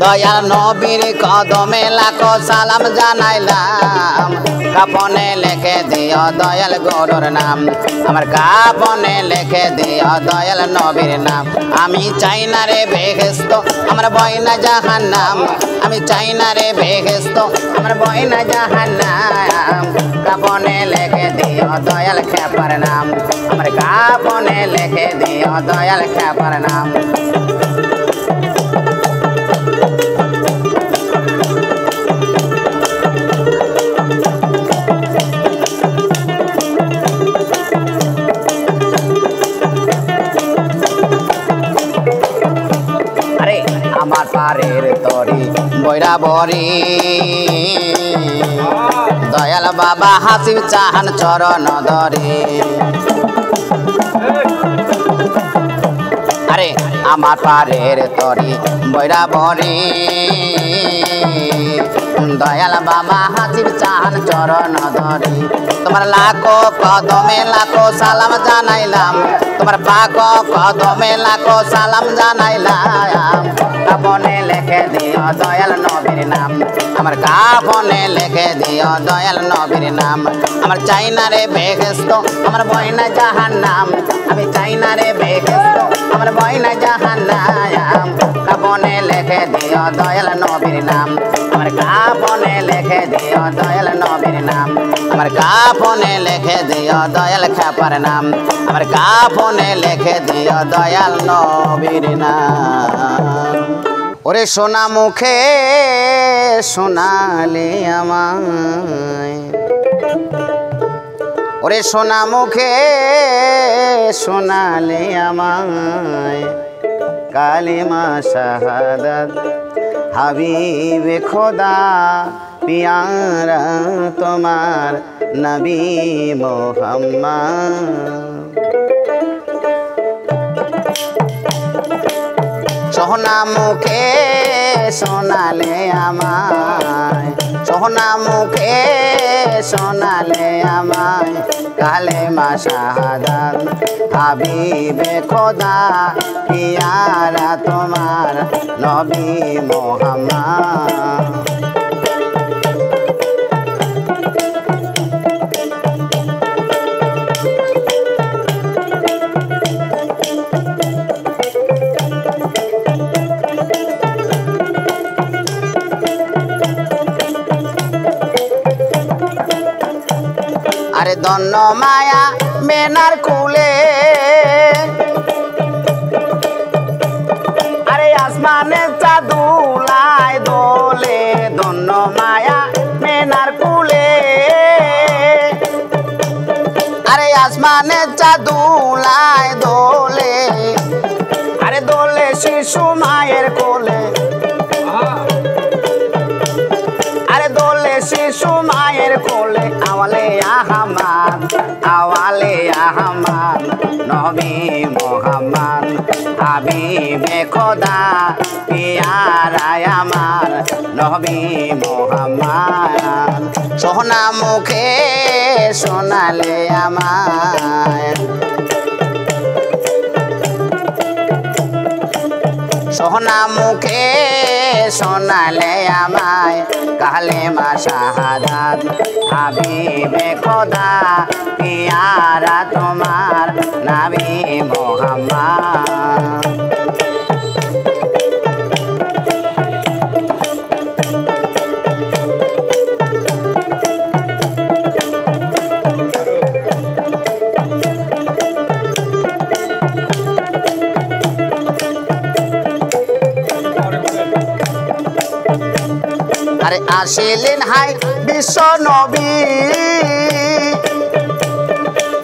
দয়াল নবীর কদমে লাখো সালাম জানাইলাম কাপনে লেখে দিও দয়াল গুরুর নাম আমার কাপনে লেখে দিও দয়াল নবীর নাম আমি চাই না রে বেহেশত আমার বয়না জাহান্নাম আমি চাই না রে বেহেশত আমার বয়না জাহান্নাম কাপনে লেখে দিও দয়াল খেপার নাম আমার কাপনে লেখে দিও দয়াল খেপার নাম আমার পারের তরি বৈরা বরি দয়াল বাবা হাসিব চাহান চরণ ধরে আরে আমার পারের তরি বৈরা বরি দয়াল বাবা হাসিব চাহান চরণ ধরে তোমার লাখো কদমে লাখো সালাম জানাইলাম তোমার পাক কদমে লাখো সালাম জানাইলাম কাপনে লেখে দিও দয়াল নবীর নাম আমার কাপনে লেখে দিও দয়াল নবীর নাম আমার চাই না রে বেহেশত আমার বয়না জাহান্নাম আমি চাই না রে বেহেশত আমার বয়না জাহান্নাম কাপনে লেখে দিও দয়াল নবীর নাম আমার কাপনে লেখে দিও দয়াল নবীর নাম আমার কাপনে লেখে দিও দয়াল খেপার নাম আমার কাপনে লেখে দিও দয়াল নবীর নাম ওরে সোনা মুখে সোনালে আমায় ওরে সোনা মুখে সোনালে আমায় কালিমা শাহাদাত হাবিবে খোদা পিয়ারা তোমার নবী মোহাম্মদ সোনা মুখে সোনালে আমায় সোনা মুখে সোনালে আমায় কালেমা শাহাদাত হাবিবে খোদা পিয়ারা তোমার নবী মোহাম্মদ আরে দন্ন মায়া মেনার কুলে আরে আসমানে চাঁদুলায় দোলে দন্ন মায়া মেনার কুলে আরে আসমানে চাঁদুলায় দোলে আরে দোলে শিশু মায়ের কোলে আরে দোলে শিশু মায়ের কোলে আওয়ালে আহমাদ নবী মোহাম্মদ হাবিবে খোদা পিয়ারায় আমার নবী মোহাম্মদ সোনা মুখে শোনালে আমায় সোনা মুখে শোনালে আমায় কালেমা শাহাদাত হাবিবে খোদা পিয়ারা তোমার নবী মোহাম্মদ আরে আসিলেন হাই বিশ্ব নবী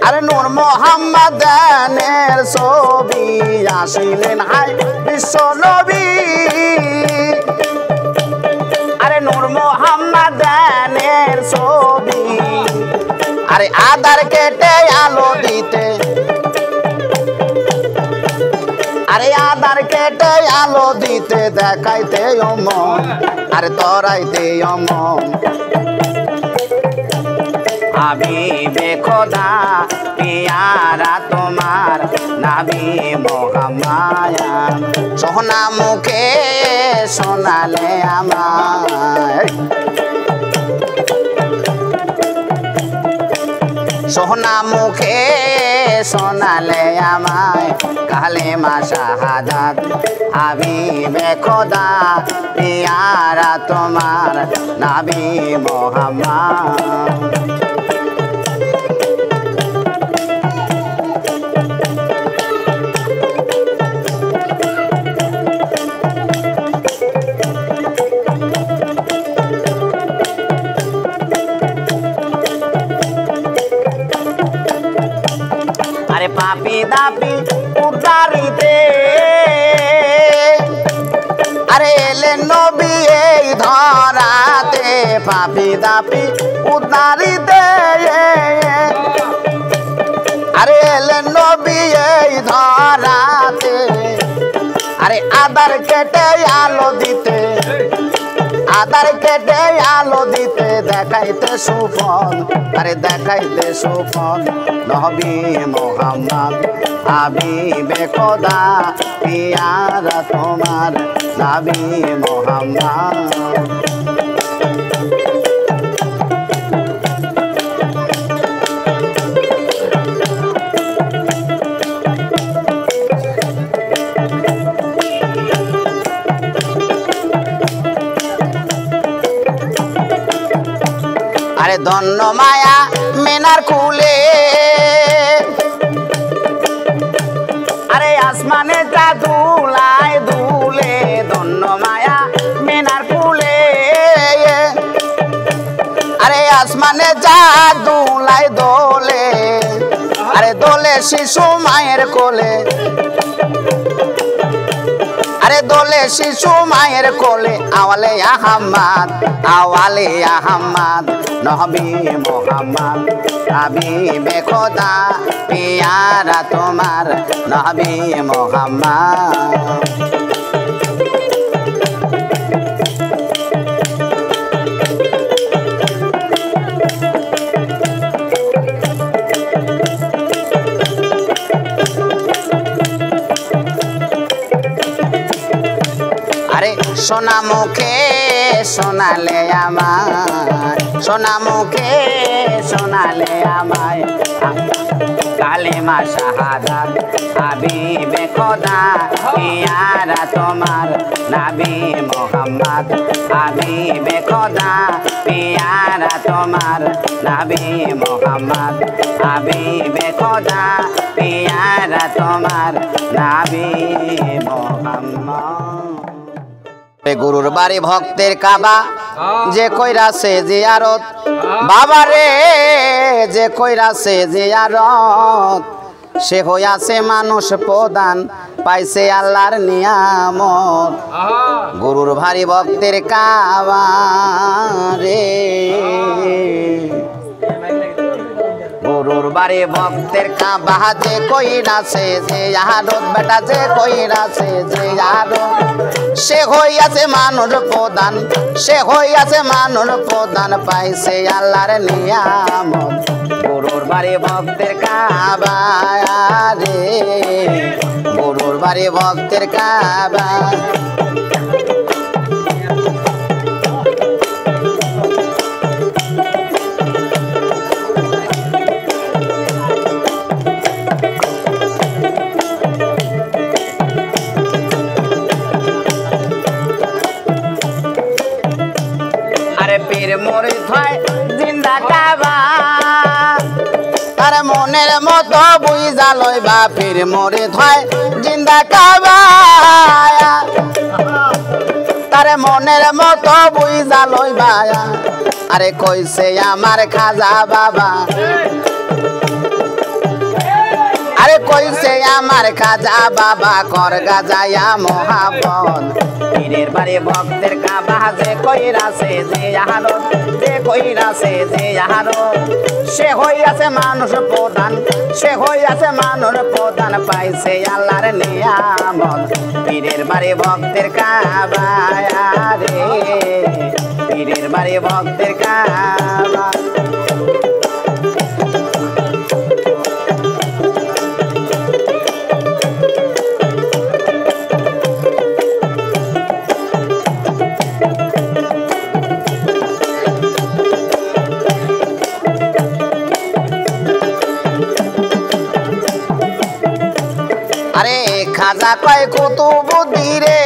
আরে নূর মোহাম্মদের ছবি আসিলেন হাই বিশ্ব নবী আরে নূর মোহাম্মদের ছবি আরে আধার কেটে আলো দিতে আরে আধার কেটে আলো দিতে দেখাইতে অমন আরে তরাইতে অমন হাবিবে খোদা পিয়ারা তোমার নবী মোহাম্মদ সোনা মুখে শোনালে আমায় সোনা মুখে শোনালে আমায় কালেমা শাহাদাত হাবিবে খোদা পিয়ারা তোমার নবী মোহাম্মদ আরে পাপি দাপি উদ্ধারিতে আরে এলেন নবী এই ধরাতে পাপি দাপি উদ্ধারিতে আরে এলেন নবী এই ধরাতে আরে আধার কেটে আলো দিতে আধার কেটে আলো দিতে দেখাইতে সুফল আরে দেখাইতে সুফল নবী মোহাম্মদ হাবিবে খোদা পিয়ারা তোমার নবী মোহাম্মদ আরে ধন্য মায়া মেনার খুলে আরে আসমানে তা দুলায় দুলে ধন্য মায়া মেনার খুলে আরে আসমানে যা দুলায় দোলে আরে দোলে শিশু মায়ের কোলে আরে দোলে শিশু মায়ের কোলে আওয়ালে আহম্মদ নবী মোহাম্মদ হাবিবে খোদা পিয়ারা তোমার নবী মোহাম্মদ আরে সোনা মুখে শোনালে আমায় সোনা মুখে শোনালে আমায় কালেমা শাহাদাত হাবিবে খোদা পিয়ারা তোমার নবী মোহাম্মদ হাবিবে খোদা পিয়ারা তোমার নবী মোহাম্মদ হাবিবে খোদা পিয়ারা তোমার নবী মোহাম্মদ গুরুর বাড়ি ভক্তের কাবা যে কইরাছে জিয়ারত বাবা রে যে কইরাছে জিয়ারত সে হইয়াছে মানুষ প্রদান পাইছে আল্লাহর নিয়ামত গুরুর ভারী ভক্তের কাবা রে গুরুর বাড়ি ভক্তের কাবা যে কই নাছে যে আরত বেটা যে কই নাছে যে আরত সে হইয়াছে মানুষ প্রধান সে হইয়াছে মানুষ প্রধান পাইছে আল্লাহর নিয়ামত গুরুর বাড়ি ভক্তের কাবা রে গুরুর বাড়ি ভক্তের কাবা পীর মুরিদ হয় জিন্দা কাবা তার মনের মতো বুঝা লইবা পীর মুরিদ হয় জিন্দা কাবা তার মনের মতো বুঝা লইবা আরে কইছে আমার খাজা বাবা আরে কইছে আমার খাজা বাবা কর গাজায়া মোহাম্মদ পীরের বাড়ি ভক্তের কাবা যে কইরাছে যে আরত যে কইরাছে যে আরত সে হইয়াছে মানুষ প্রধান সে হইয়াছে মানুষ প্রধান পাইছে আল্লাহর নিয়ামত পীরের বাড়ি ভক্তের কাবা রে পীরের বাড়ি ভক্তের কাবা আরে খাজা কয় কুতুবুদ্দিন রে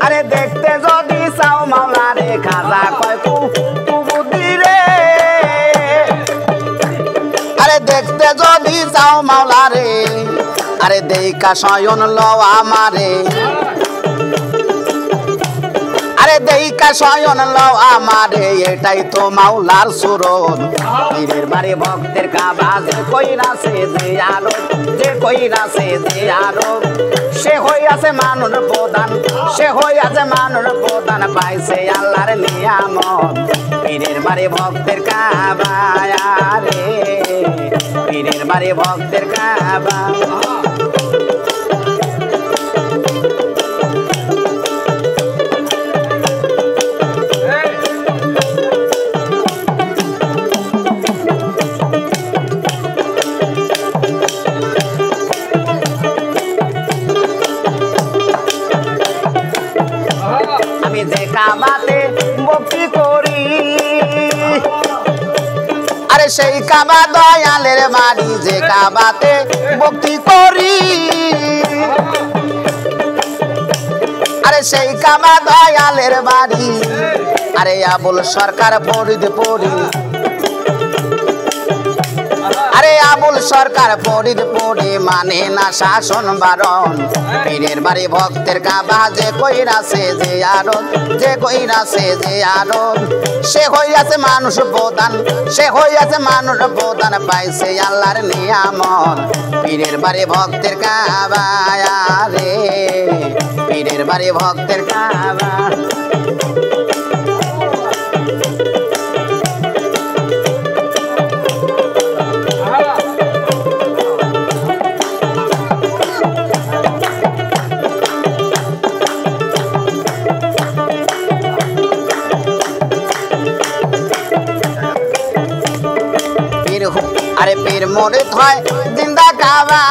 আরে দেখতে যদি চাও মাওলা রে খাজা কয় কুতুবুদ্দিন রে আরে দেখতে যদি চাও মাওলা রে আরে দেইকা শয়ন লও আমারে আরে দেইকা শয়ন লও আমারে এটাই তো মাওলার সুরত পীরের বাড়ি ভক্তের কাবা যে কইরাছে যে আরত যে কইরাছে যে আরত সে হইয়াছে মানুষ প্রধান সে হইয়াছে মানুষ প্রধান পাইছে আল্লাহর নিয়ামত পীরের বাড়ি ভক্তের কাবা রে পীরের বাড়ি ভক্তের কাবা যে কাবাতে ভক্তি করি আরে সেই কাবা দয়ালের বাড়ি যে কাবাতে ভক্তি করি আরে সেই কাবা দয়ালের বাড়ি আরে আবুল সরকার ফরিদ পড়ি আরে আবুল সরকার ফরিদ পড়ি মানে না শাসন বারণ পীরের বাড়ি ভক্তের কাবা যে কইরাছে যে আরত যে কইরাছে যে আরত সে হইয়াছে মানুষ প্রধান সে হইয়াছে মানুষ প্রধান পাইছে আল্লাহর নিয়ামত পীরের বাড়ি ভক্তের কাবা রে পীরের বাড়ি ভক্তের কাবা আরে পীর মুরিদ হয় জিন্দা কাবা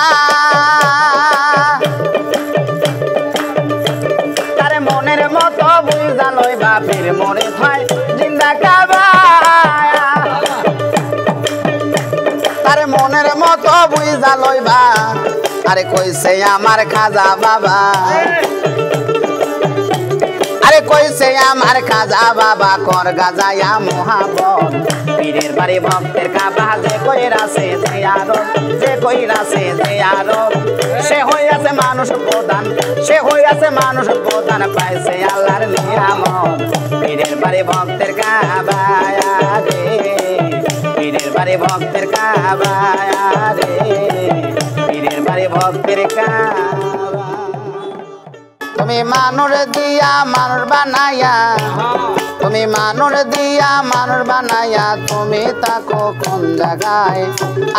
তারে মনের মতো বুঝা লইবা পীর মুরিদ হয় জিন্দা কাবা তারে মনের মতো বুঝা লইবা আরে কইছে আমার খাজা বাবা আরে কইছে আমার খাজা বাবা কর গাজায়া মোহাম্মদ পীরের বাড়ি ভক্তের কাবা যে কইরাছে যে আরত যে কইরাছে যে আরত সে হইয়াছে মানুষ প্রধান সে হইয়াছে মানুষ প্রধান পাইছে আল্লাহর নিয়ামত পীরের বাড়ি ভক্তের কাবা রে পীরের বাড়ি ভক্তের কাবা রে পীরের বাড়ি ভক্তের কাবা তুমি মানুষ দিয়া মানুষ বানাইয়া তুমি মানুষ দিয়া মানুষ বানাইয়া তুমি তাকো কোন জায়গায়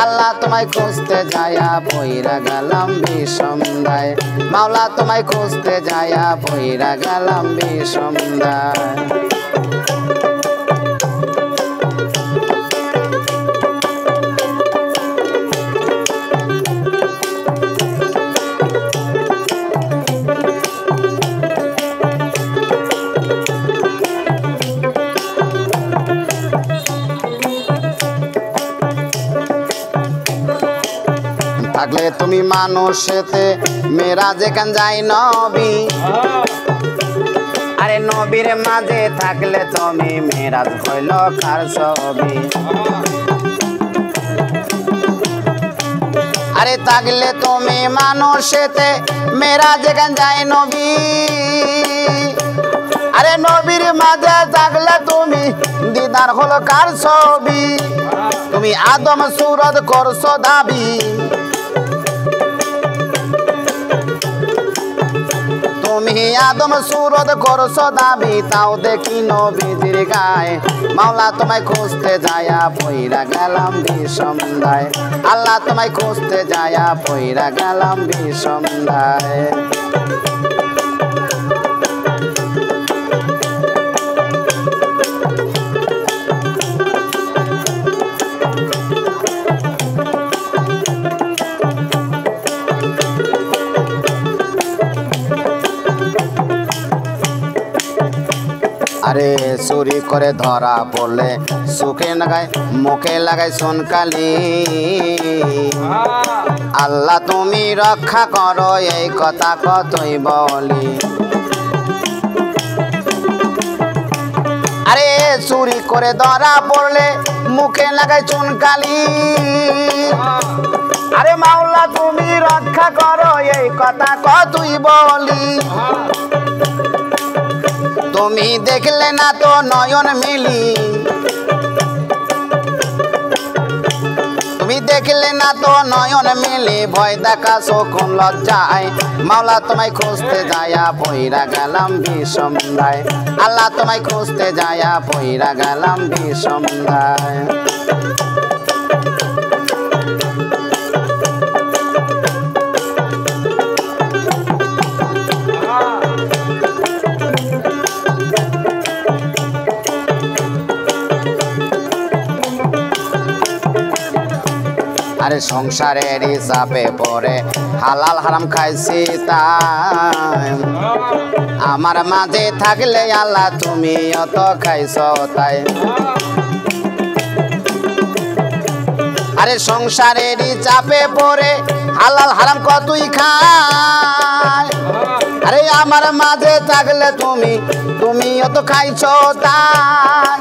আল্লাহ তোমায় খুঁজতে যায়া পইরা গেলাম বিষমদায় মাওলা তোমায় খুঁজতে যায়া পইরা গেলাম বিষমদায় থাকলে তুমি মানুষেতে মেরা যেখান যাই নবী আরে নবীর মাঝে থাকলে তুমি মেরাজ হইল কার ছবি আরে থাকলে তুমি মানুষেতে মেরা যেখান যাই নবী আরে নবীর মাঝে থাকলে তুমি দিদার হলো কার ছবি তুমি আদম সুরত করছো দাবি তুমি আদম সুরত করছো দাবি তাও দেখি নবীজির গায়ে মাওলা তোমায় খুঁজতে যায়া পইরা গেলাম বিষমদায় আল্লাহ তোমায় খুঁজতে যায়া পইরা গেলাম বিষমদায় আরে চুরি করে ধরা পড়লে সুখে লাগায় মুখে লাগায় সোনকালি আল্লাহ তুমি রক্ষা করো এই কথা কতই বলি আরে চুরি করে ধরা পড়লে মুখে লাগায় চুনকালি আরে মাওলা তুমি রক্ষা করো এই কথা কতই বলি তুমি দেখলে না তো নয়ন মিলি তুমি দেখলে না তো নয়ন মিলি ভয় দেখাছো কোন লজ্জায় মাওলা তোমায় খুঁজতে যায়া পইরা গেলাম বিষমদায় আল্লাহ তোমায় খুঁজতে যায়া পইরা গেলাম বিষমদায় আরে সংসারেরই চাপে পড়ে হালাল হারাম খাইছি তাই আমার মাঝে থাকলে আল্লাহ তুমি অত খাইছ তাই আরে সংসারেরই চাপে পড়ে হালাল হারাম কতই খায় আরে আমার মাঝে থাকলে তুমি অত খাইছ তাই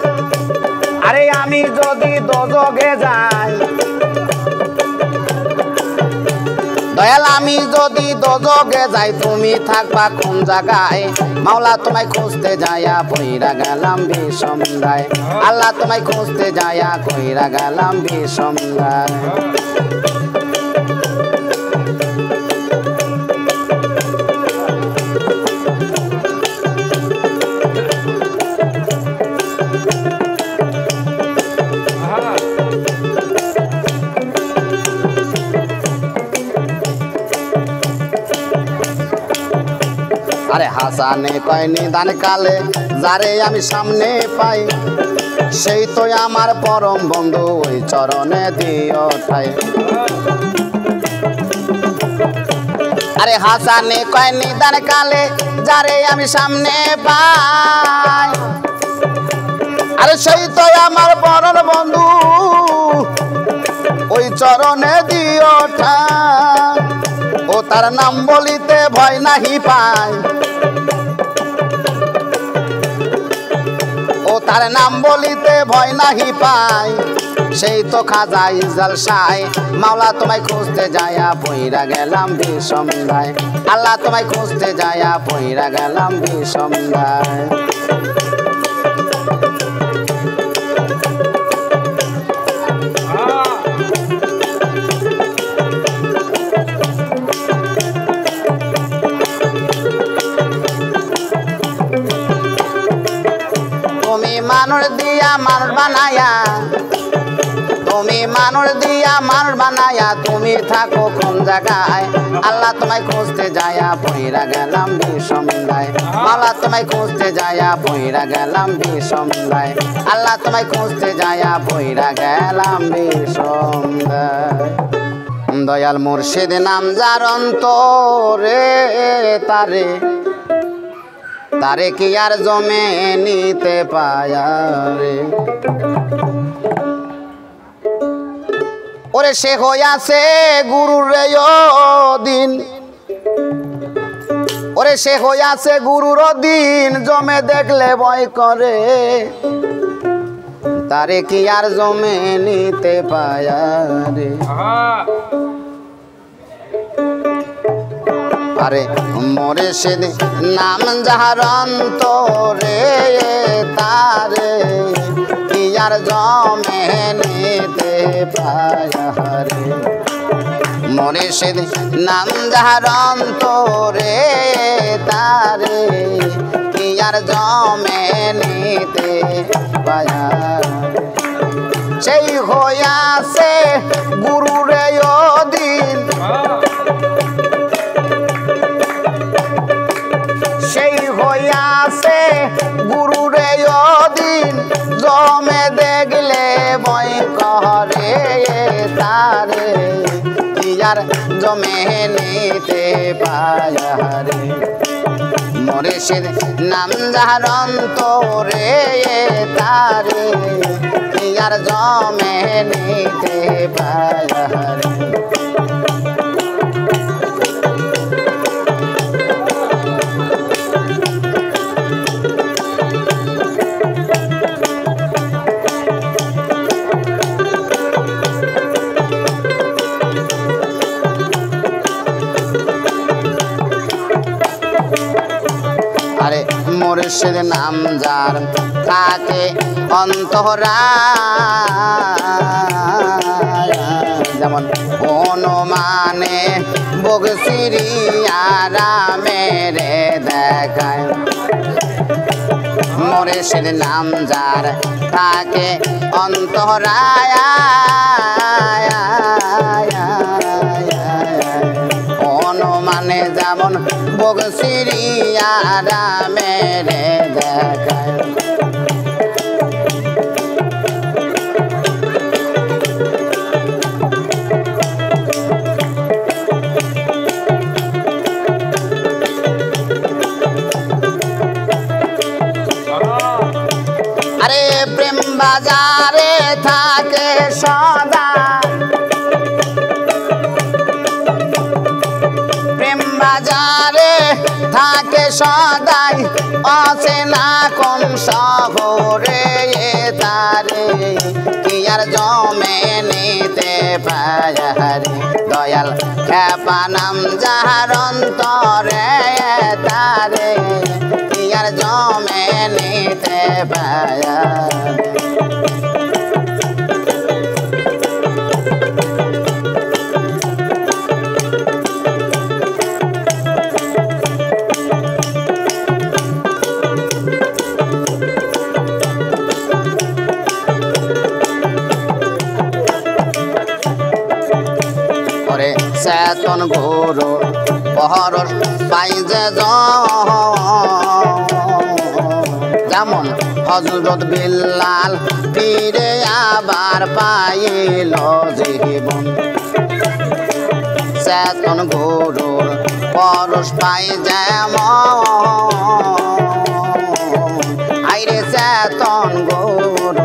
আরে আমি যদি দোজখে যাই দয়াল আমি যদি দোজখে যাই তুমি থাকবা কোন জায়গায় মাওলা তোমায় খুঁজতে যায়া পইরা গেলাম বিষমদায় আল্লাহ তোমায় খুঁজতে যায়া কইরা গেলাম বিষমদায় আরে হাসানে কয় নিদান কালে যারে আমি সামনে পাই সেই তো আমার পরম বন্ধু ওই চরণে দিও ঠাই আরে হাসানে কয় নিদান কালে যারে আমি সামনে পাই আরে সেই তো আমার পরম বন্ধু ওই চরণে দিও ঠাই ও তার নাম বলিতে ভয় নাহি পায় ও তার নাম বলিতে ভয় নাহি পায় সেই তো খাজা ইজাল শাহ মাওলা তোমায় খুঁজতে যায়া পইরা গেলাম বিষমদায় আল্লাহ তোমায় খুঁজতে যায়া পইরা গেলাম বিষমদায় দিয়া মানুষ বানায়া, তুমি মানুষ দিয়া মানুষ বানায়া তুমি থাকো কোন জায়গায়? আল্লাহ তোমায় খুঁজতে যায়া পইরা গেলাম বিষমদায়, মাওলা তোমায় খুঁজতে যায়া পইরা গেলাম বিষমদায়, আল্লাহ তোমায় খুঁজতে যায়া পইরা গেলাম বিষমদায়। দয়াল মুর্শিদ নাম যার অন্তরে তারে, তারে কি আর জমে নিতে পায়া রে? ওরে সে হইয়াছে গুরুর রে দিন, ওরে সে হইয়াছে গুরুর দিন, জমে দেখলে ভয় করে, তারে কি আর জমে নিতে পায়া রে? আরে মোরে সে নাম যাহার অন্তরে তারে কি আর জমে নিতে পায়া রে? মোরে সে নাম যাহার অন্তরে তারে কি আর জমে নিতে পায়া, সেই হইয়াছে গুরুরে দিন, সেই হইয়াছে গুরুরে দিন, জমে দেখলে ভয় করে, তারে কি আর জমে নিতে পায়া রে? মোরে সে নাম যাহার অন্তরে তারে কি আর জমে নিতে পায়া রে? আরে মুর্শিদ নাম যার থাকে অন্তরায়, যেমন অনুমানে বগসিরি আরামে রে দেখায়। মুর্শিদ নাম যার থাকে অন্তরায়, অনুমানে যেমন বগসিরি আরামে রে দেখায়। আরে প্রেম বাজারে থাকে সদা, প্রেম বাজারে থাকে সদাই, আছে না কোন শহরে তারে কি আর জমে নিতে পায়া রে? দয়াল খেপা নাম যাহার অন্তরে তারে কি আর জমে নিতে পায়া রে? চেতন গুরু পহরস পাই যে যেমন হযরত বিল্লাল ফিরে আবার পাইল জীবন। চেতন গুরুর পরশ পাই যেমন, আইরে চেতন গুরুর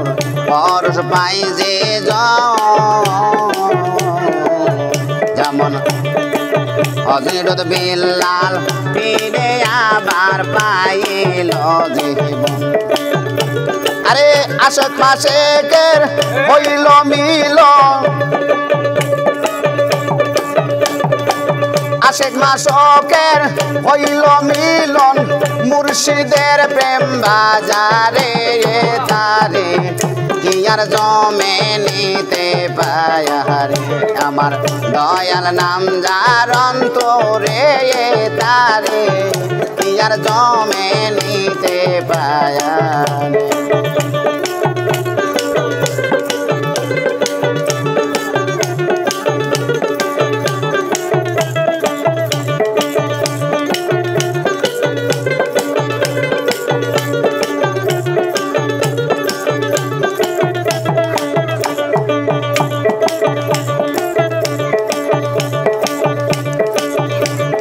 পরশ পাই যে যেমন হযরত বিল্লাল ফিরে আবার পাইল জীবন। আরে আশক মাশেকের হইল মিলন, আশেক মাশকের হইল মিলন, মুর্শিদের প্রেম বাজারে তারে কি আর জমে নিতে পায়া রে? আমার দয়াল নাম যার অন্তরে তারে কি আর জমে নিতে পায়া রে?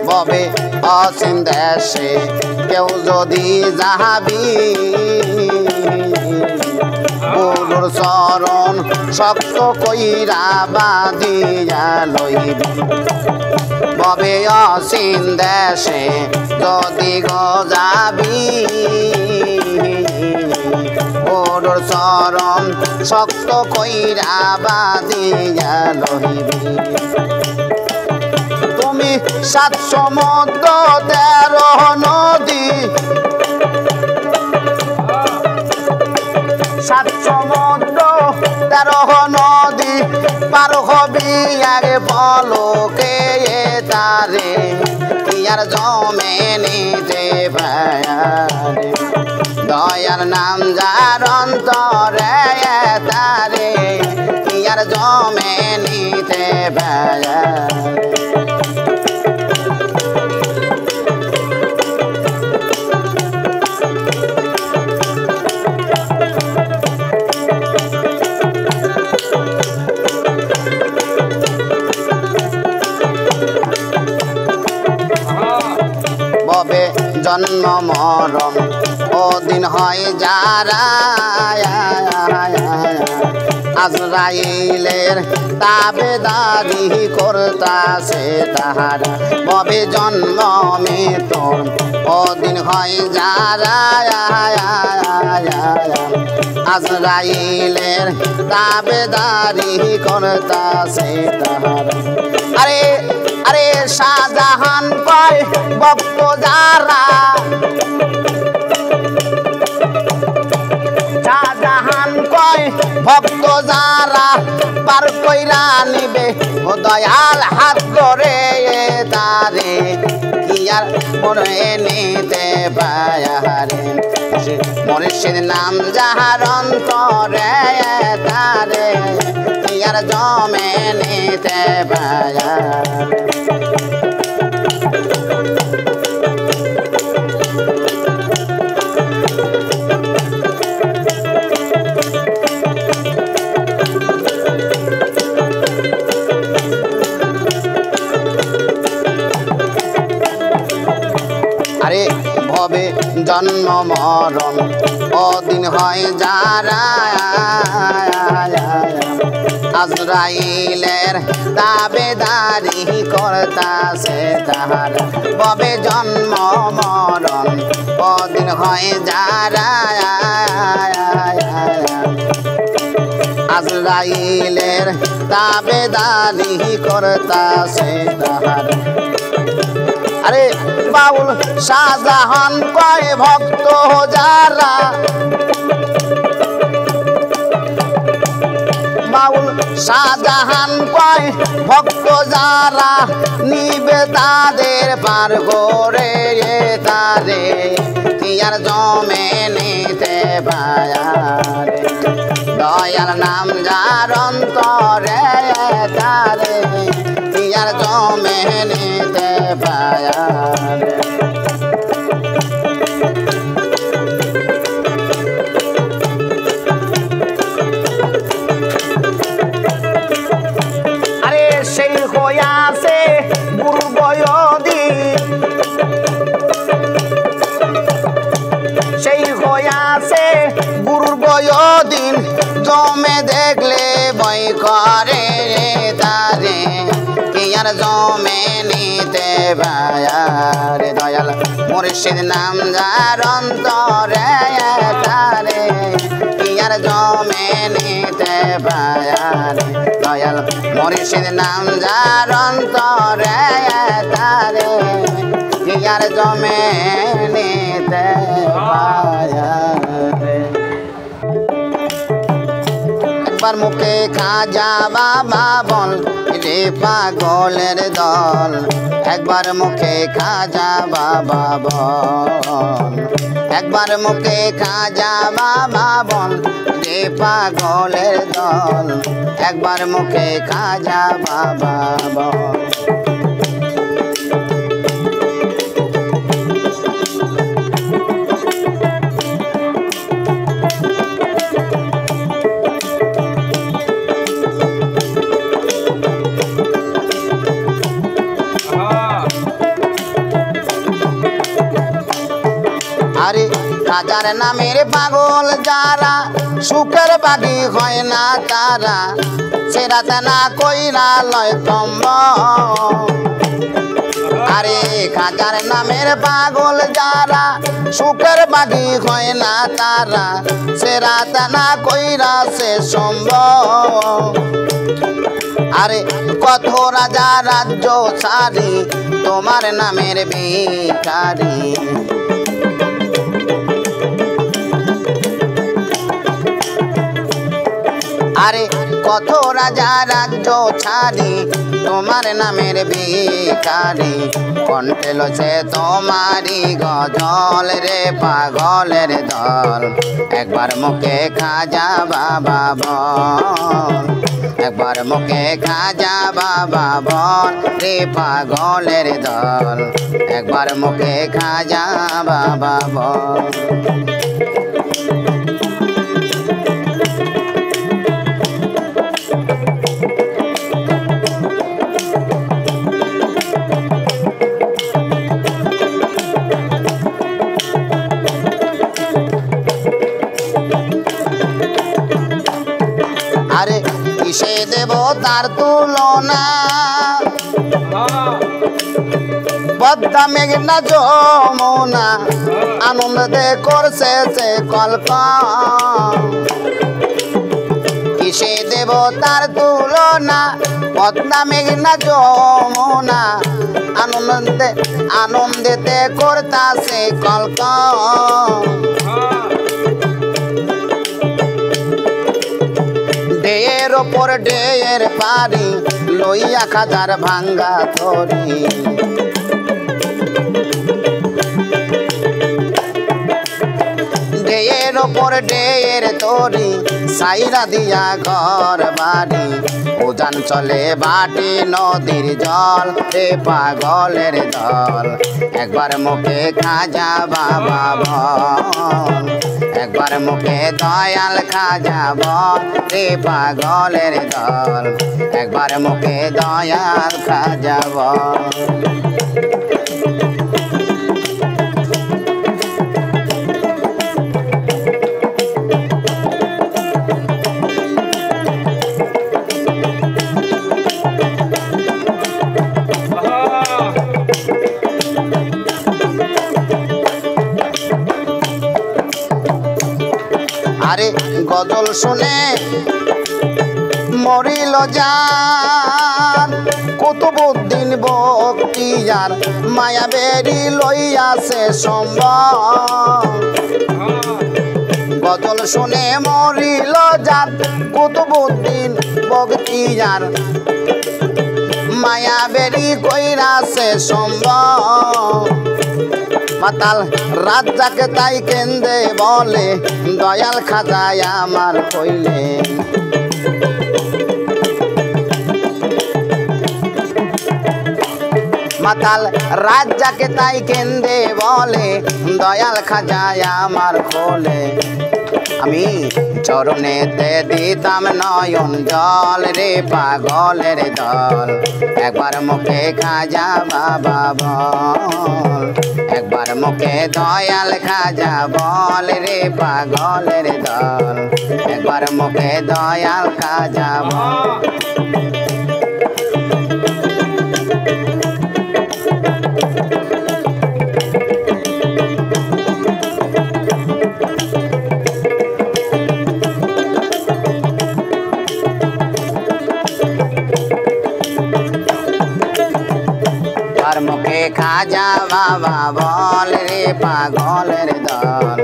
ববে অসীম দেশে কেউ যদি যাবি গুরুর চরণ শক্ত কইরা বাঁধিয়া লইবি ববে অসীম দেশে যদি গো যাবি গুরুর চরণ শক্ত কইরা বাঁধিয়া লইবি তুমি 7 সমুদ্র 13 নদী 7 সমুদ্র 13 নদী পার হবি আগে পলকে তারে ইয়ার জমে নিতে ভায়ারে দয়ার নাম যার অন্তরে তারে ইয়ার জমে নিতে ভায়ারে ববে জন্ম মরণ ওদিন হয় যারা আজরাইলের তাবেদারি করতাছে তাহারা ববে জন্ম মৃত্যুর ওদিন হয় যারা আজরাইলের তাবেদারি করতাছে তাহারা আরে আরে শাহজাহান কয় ভক্ত যারা শাহজাহান কয় ভক্ত যারা পার কইরা নিবে ও দয়াল হাত ধরে তারে কি আর মনে নিতে পায়ারে মুর্শিদ নাম যাহার অন্তরে তারে কি আর জমে নিতে পায়ারে আরে ভবে জন্ম মরণ ওদিন হয় যারা আজরাইলের তাবেদারি করতাছে তাহারা ভবে জন্ম মরণ ওদিন হয় যারা আজরাইলের তাবেদারি করতাছে তাহারা আরে বাউল শাহজাহান কয় ভক্ত যারা বাউল শাহজাহান কয় ভক্ত যারা নিবে তাদের পার করে তারে কি আর জমে নিতে পায়ারে দয়াল নাম যার অন্তরে তারে কি আর জমে নিতে পায়ারে আরে সেই হইয়াছে গুরু বয়দি সেই হইয়াছে গুরুর বয়দিন জমে দেখলে বই করে তারে কি আর জমে নিতে পায়ারে দয়াল মুর্শিদ নাম যার অন্তরে তারে কি আর জমে নিতে পায়ারে দয়াল মুর্শিদ নাম যার অন্তরে তারে কি আর জমে নিতে পায়ারে একবার মুখে খাজা বাবা বল রে পাগলের দল একবার মুখে খাজা বাবা বল একবার মুখে খাজা বাবা বল রে পাগলের দল একবার মুখে খাজা বাবা বল খাজার নামের পাগল যারা সুখের বাগি হয় না তারা সেরাতে না কইরা লয় কম্ব আরে খাজার নামের পাগল যারা সুখের বাগি হয় না তারা সেরাতে না কইরা সে সম্ভব আরে কত রাজা রাজ্য সারি তোমার নামের ভিখারি আরে কত রাজা রাজ্য ছাড়ি তোমার নামের ভিখারি কণ্ঠে লছে তোমারি গজল রে পাগলের দল একবার মুখে খাজা বাবা বল একবার মুখে খাজা বাবা বল রে পাগলের দল একবার মুখে খাজা বাবা বল আরে কিসে দেব তার তুলনা পদ্মা মেঘনা যমুনা আনন্দে করছে সে কল্পনা কিসে দেব তার তুলনা পদ্মা মেঘনা যমুনা আনন্দেতে করতাছে কল্পনা ঢের ওপর ঢের পারি লইয়া খাজার ভাঙ্গা তরি ঢের ওপর ঢের তরি সাইরা দিয়া ঘর বাড়ি উজান চলে বাটি নদীর জল রে পাগলের দল একবার মুখে খাজা বাবা বল একবার মুখে দয়াল খাজা বল রে পাগলের দল একবার মুখে দয়াল খাজা বল আরে গজল শুনে মরিল জান কুতুবউদ্দিন বখতিয়ার মায়া বেরি লইয়াছে সম্ভব গজল শুনে মরিল জান কুতুবউদ্দিন বখতিয়ার মায়া বেরি কইরাছে সম্ভব মাতাল রাজ্জাকে তাই কেন্দে বলে দয়াল খাজায় আমার কইলে মাতাল রাজ্জাকে তাই কেন্দে বলে দয়াল খাজায় আমার খোলে আমি চরণেতে দিতাম নয়ন জল রে পাগলের দল একবার মুখে খাজা বাবা বল একবার মুখে দয়াল খাজা বল রে পাগলের দল একবার মুখে দয়াল খাজা বল মুখে খাজা বাবা বল রে পাগলের দল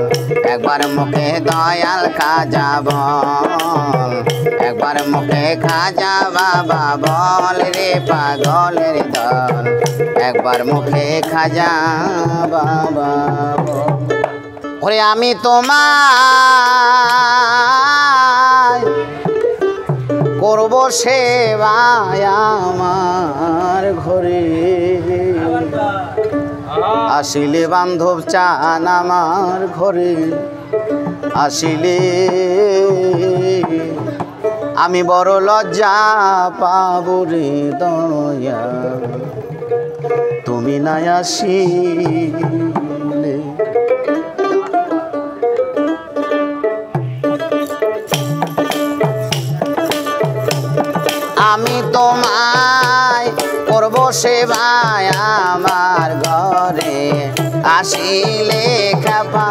একবার মুখে দয়াল খাজা বল একবার মুখে খাজা বাবা বল রে পাগলের দল একবার মুখে খাজা বাবা ওরে আমি তোমায় করব সেবা আমার ঘরে আসিলে বান্ধব চান আমার ঘরে আসিলে আমি বড় লজ্জা পাব রে দয়া তুমি না আসিলে সেবায় আমার ঘরে আসিলে খেপা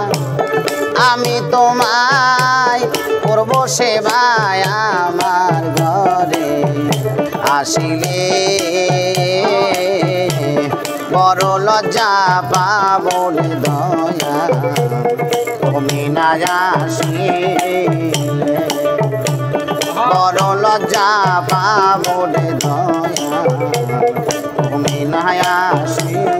আমি তোমায় করব সেবায় আমার ঘরে আসিলে বড় লজ্জা পাবো রে দয়া তুমি না আসিলে বড় লজ্জা পাবো রে দয়া তুমি না আসিলে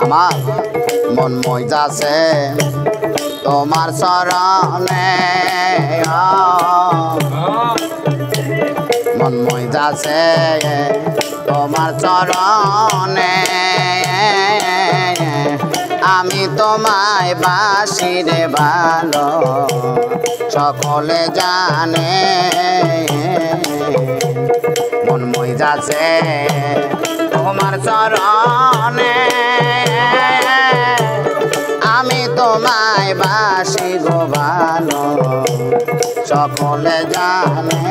আমার মন মই যাচ্ছে তোমার চরণে মন মই যাচ্ছে তোমার চরণে আমি তোমায় বাসি রে ভালো সকলে জানে মন মই যাচ্ছে তোমার চরণে আমি তোমায় বাসি গো ভালো সকলে জানে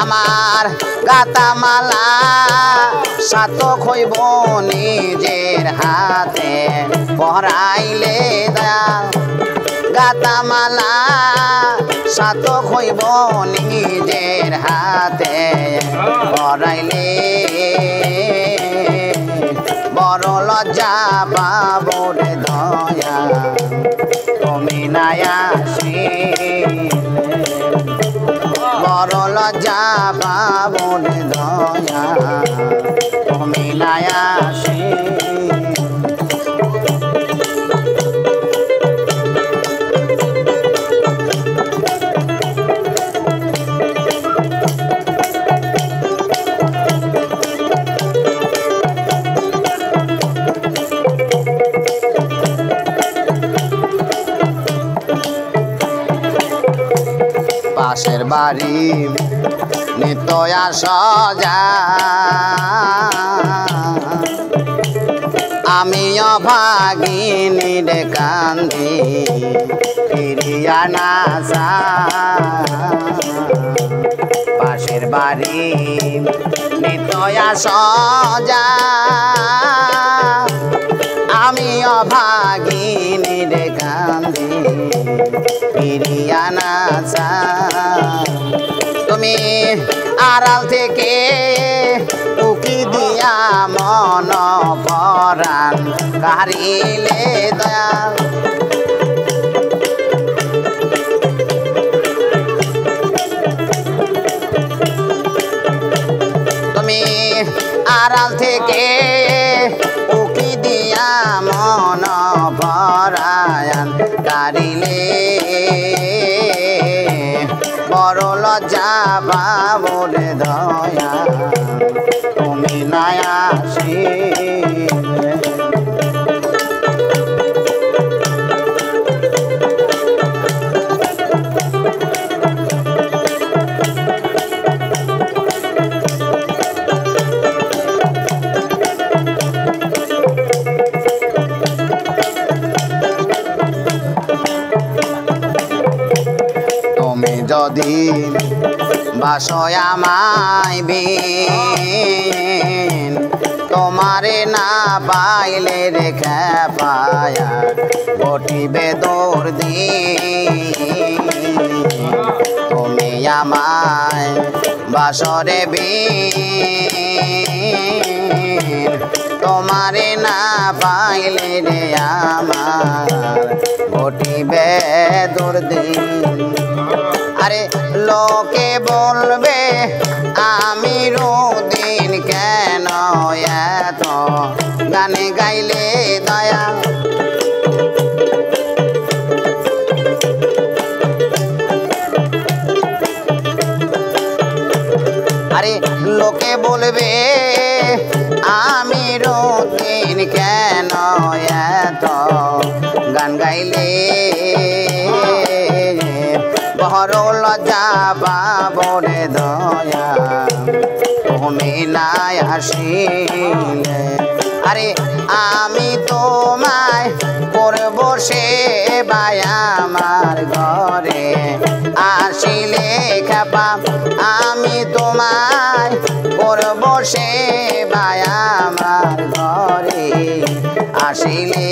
আমার গাতামালা সাতক হইব নিজের হাতে পরাইলে দয়াল গাতামালা সাতক হইব নিজের হাতে পরাইলে বড় লজ্জা পাবো রে দয়া তুমি না আসিলে বড় লজ্জা পাবো রে দয়া তুমি না আসিলে পাশের বাড়ি নিতয়া সজা আমি অভাগিনী রে কান্দি ফিরিয়া না যা পাশের বাড়ি নিতয়া সজা আমি অভাগিনী রে কান্দি ফিরিয়া না যা তুমি আড়াল থেকে উকি দিয়া মন পরাণ কারিলে দয়াল তুমি আড়াল থেকে উকি দিয়া মন পরাণ কারিলে বড় লজ্জা পাবো রে দয়া তুমি না আসিলে তুমি যদি বাসয় আমায় বিন তোমারে না পাইলে রেখে পায়া ঘটিবে দুর্দিন তুমি আমায় বাসরে বিন তোমারে না পাইলে রে আমার ঘটিবে দুর্দিন আরে লোকে বলবে আমি রোদিন কেন এত গানে গাইলে দয়া আরে লোকে বলবে আমি রতিন কেন এত গান গাইলে বড় লজ্জা বাবরে দয়া তুমি নাই আসিলে আরে আমি তোমায় করব সেবাই আমার ঘরে আসিলে খেপা আমি তোমায় করব সেবাই আমার ঘরে আসিলে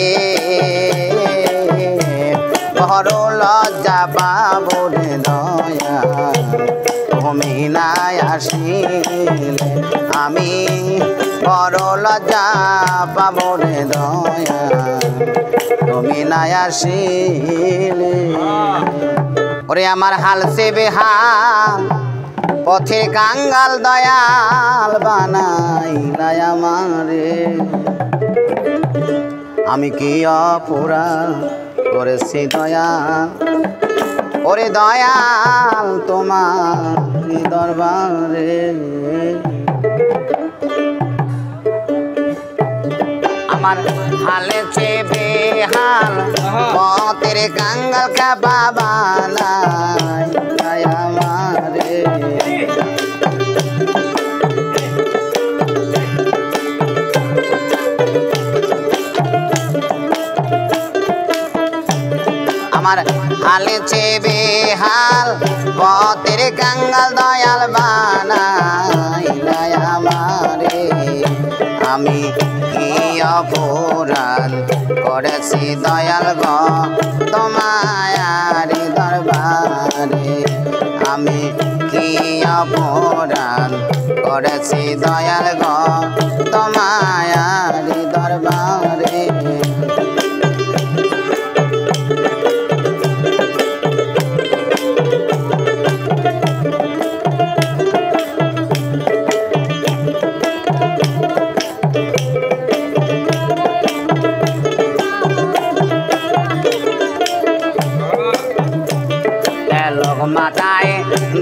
বড় লজ্জা পাবো রে দয়া তুমি নাই আসিলে আমি বড় লজ্জা পাবো রে দয়া তুমি নাই আসিলে ওরে আমার হাল সে বেহাল পথে কাঙ্গাল দয়াল বানাইলাই আমারে আমি কি অপরাধ করেছি দয়াল ওরে দয়াল তোমার দরবারে আমার হালে চেবে হাল পথের কাঙ্গাল কা বাবা নাই আমারে আমার হালে চেবে হাল পথের কাঙ্গাল দয়াল বানাইলাই আমারে আমি কি অপরাধ করেছি দয়াল গো তোমায়ারি দরবারে আমি কি অপরাধ করেছি দয়াল গো তোমায়ারি দরবারে মাথায়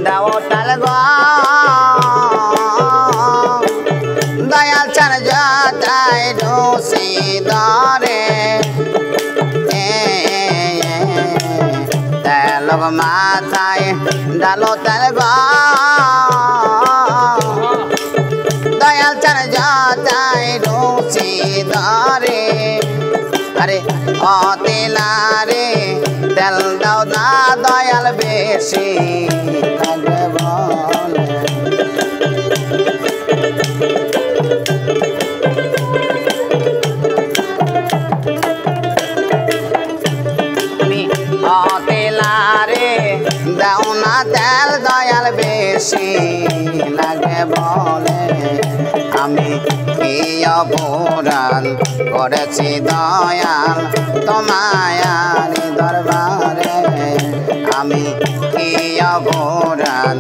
দাও তাল গো দয়াল চান যাতায় রসি দরে তেল মাথায় ডালো তাল গো দয়াল চান যাতায় রসি দরে আরে ও তেলারে তেল দাও না দয়াল বেশি লাগে বলে তুমি ও তেলারে দাও না তেল দয়াল বেশি লাগে বলে আমি কি অপরাধ করেছি দয়াল তোমায়ারি দরবারে আমি কি অপরাধ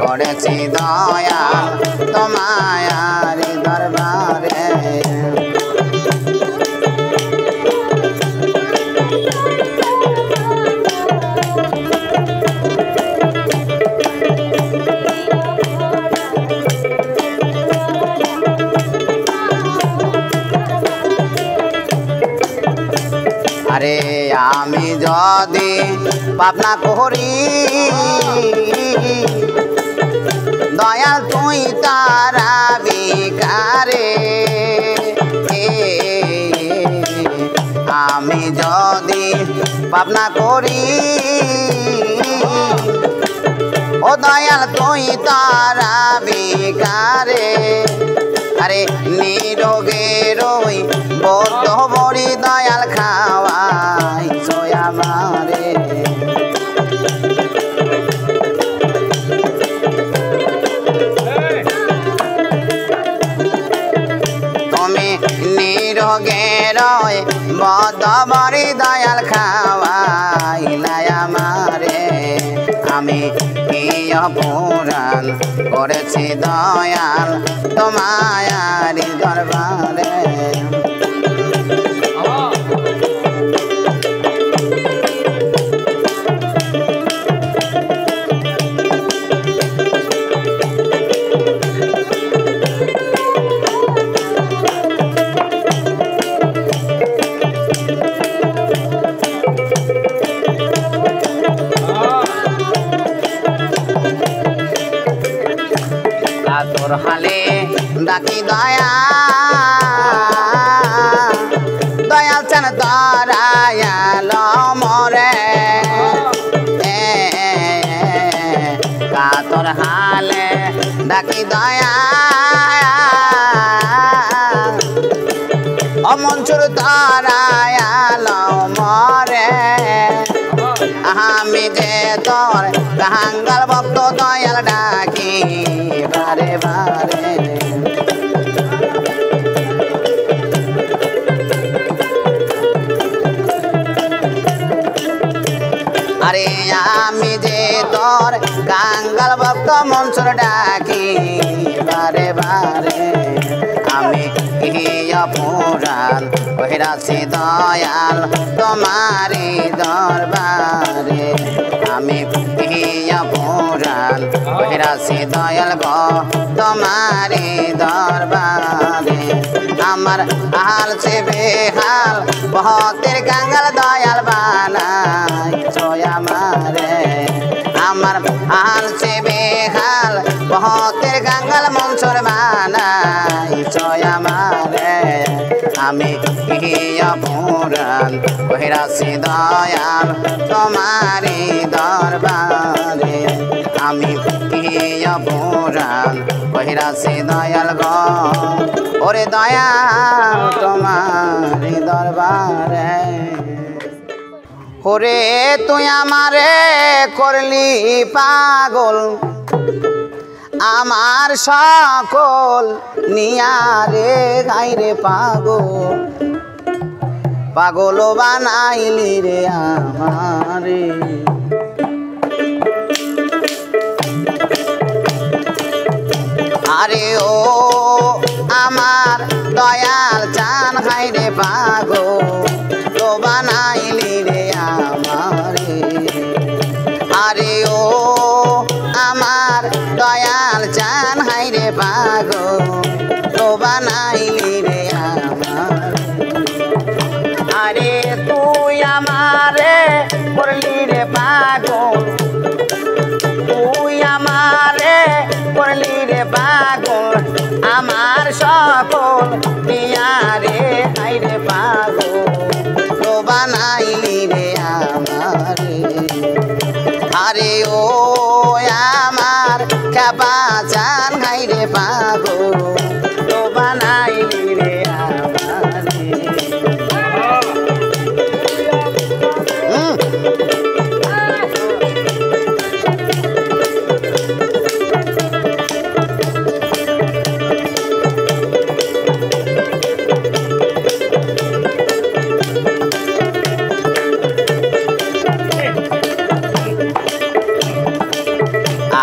করেছি দয়াল তোমায়ারি দরবারে আরে আমি যদি পাপনা করি দয়াল তুই তারা বিকারে আমি যদি পাপনা করি ও দয়াল তুই তারা বিকারে আরে নিরোগে রই বদ্ধ বড়ি দয়াল খাওয়াই সোয়া মারে তুমি নিরোগে রই বদ্ধ বড়ি দয়াল খাওয়াইলাই আমারে আমি কি অপরাধ করেছি দয়াল তোমায়ারি দরবারে ডাকি দয়া দয়াল চান দয়াল মরে কাতর হালে ডাকি দয়া অমনসুর দয়াল মরে আমি যে তোর কাঙ্গাল ভক্ত দয়াল ডাকি বারে বারে আরে আমি যে তোর কাঙ্গাল ভক্ত মনসুর ডাকি বারে বারে আমি পুরাণ কহিরাছি দয়াল তোমারি দরবারে আমি পুরাণ কহিরাছি দয়াল গো তোমারি দরবারে আমার হাল সে বেহাল ভক্তের কাঙ্গাল দয়াল বানাই আমারে আমার হাল সে বেহাল ভক্তের কাঙ্গাল মনসুর বানাই আমারে আমি পুরাণ কহিরাছি দয়াল তোমারি দরবারে আমি পুরাণ কহিরাছি দয়াল গো ওরে দয়াল তোমারি দরবারে ওরে তুই আমারে করলি পাগল আমার সকল নিয়ারে গাইরে পাগল পাগল বানাইলি রে আমারে আরে ও আমার দয়াল চান গাইরে পাগল বানাইলি রে আমারে আরে ও আমার দয়াল চান হাইরে পাগল বানাইলি রে আমার আরে তুই আমারে করলি রে পাগল তুই আমারে করলি রে পাগল আমার সকল নিয়ারে হাইরে পাগল বানাইলি রে আমারে আরে ও আমার খেপা চান গাইরে পাগল বানাইলি রে আমারে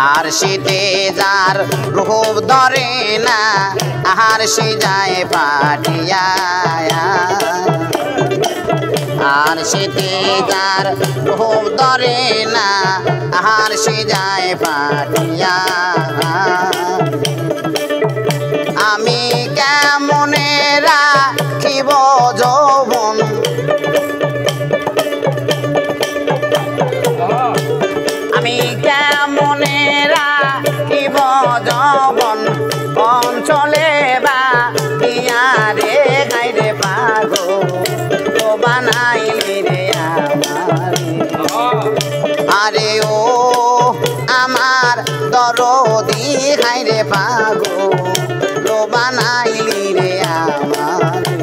আর শীতে যার রূপ ধরে না আহার সে যায় পাঠিয়া আর শীতে যার রূপ ধরে না আহার সে যায় পাঠিয়া আমি কেমনে রাখিব যৌবন আমি কেমনে রাখিব যৌবন অঞ্চলে বা দিয়ারে গাইরে পাগল বানাইলি রে আমারে আরে ও আমার দরদি গাইরে পাগল বানাইলি রে আমারে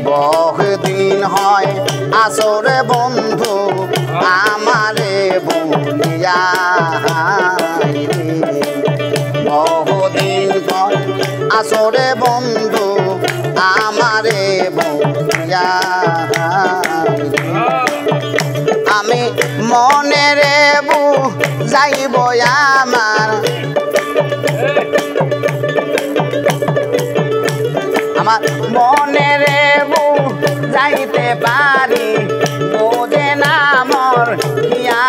বহুদিন হয় আসরে বন্ধু আমারে বলিয়া বহুদিন হয় আসরে বন্ধু আমারে বলিয়া আমি মনে রে যাইব আমার আমার মনে রে যাইতে পারি বোঝে না মর হিয়া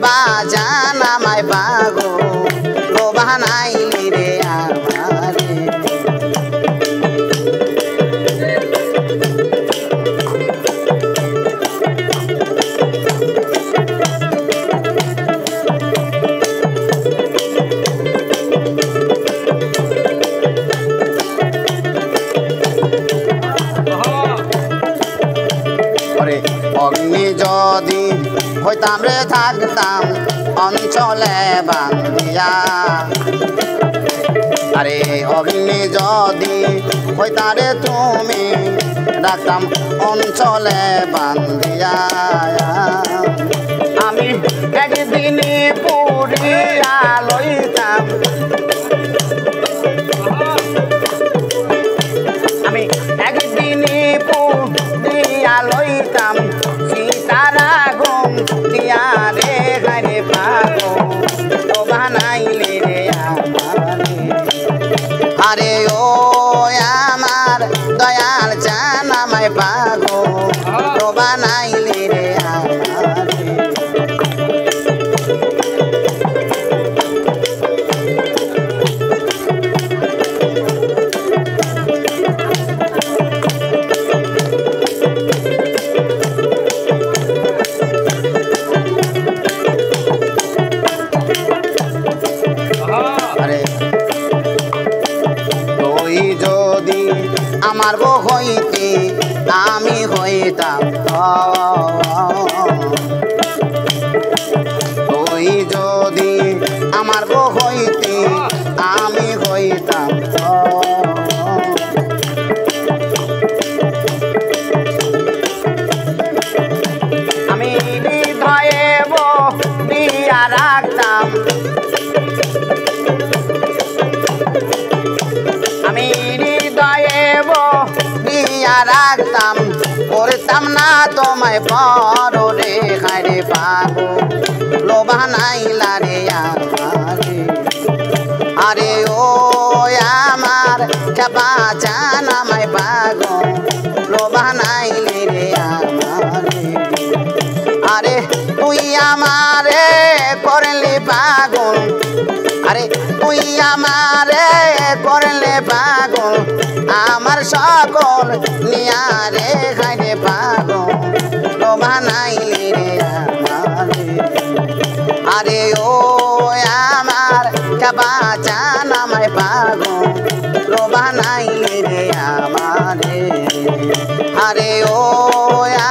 বাজান আমায় পাগল বানাইলি রে আমারে অগ্নি যদি হইতাম রে থাকতাম অঞ্চলে বান্ধিয়া আরে অগ্নি যদি হইতা রে তুমি রাখতাম অঞ্চলে বান্ধিয়া আমি একদিনই পুরিয়া লইতাম আমি একদিনই পুরিয়া লইতাম সীতারা গুম দিয়া রে গারে পাগো তো বানাইলে রে আমারে আরে ও আমার দয়াল চান আমায় পাগো তো বানাইলে রে আমারে যদি আমার বউ হইতে আমি হইতাম তুই যদি আমার বউ হইতে আমি হইতাম আমি হৃদয়ে দিয়া রাখতাম আমি হৃদয়ে দিয়া রাখতাম করতাম না তোমায় বড় রে হারে পাগো লোবানাইলা রে আমারে আরে ও আমার বাঁচান আমায় পাগো লোবানাইলে রে আমারে আরে তুই আমারে করলি পাগল আরে তুই আমারে করলে পাগল আমার সকল নিয়ারে খাইলে পাগল বানাইলি রে আমারে আরে ও আমার বাঁচান আমায় পাগল বানাইলি রে আমারে আরে ও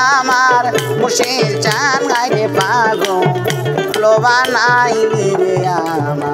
আমার মুর্শিদ চান গাইলে পাগল বানাইলি রে আমার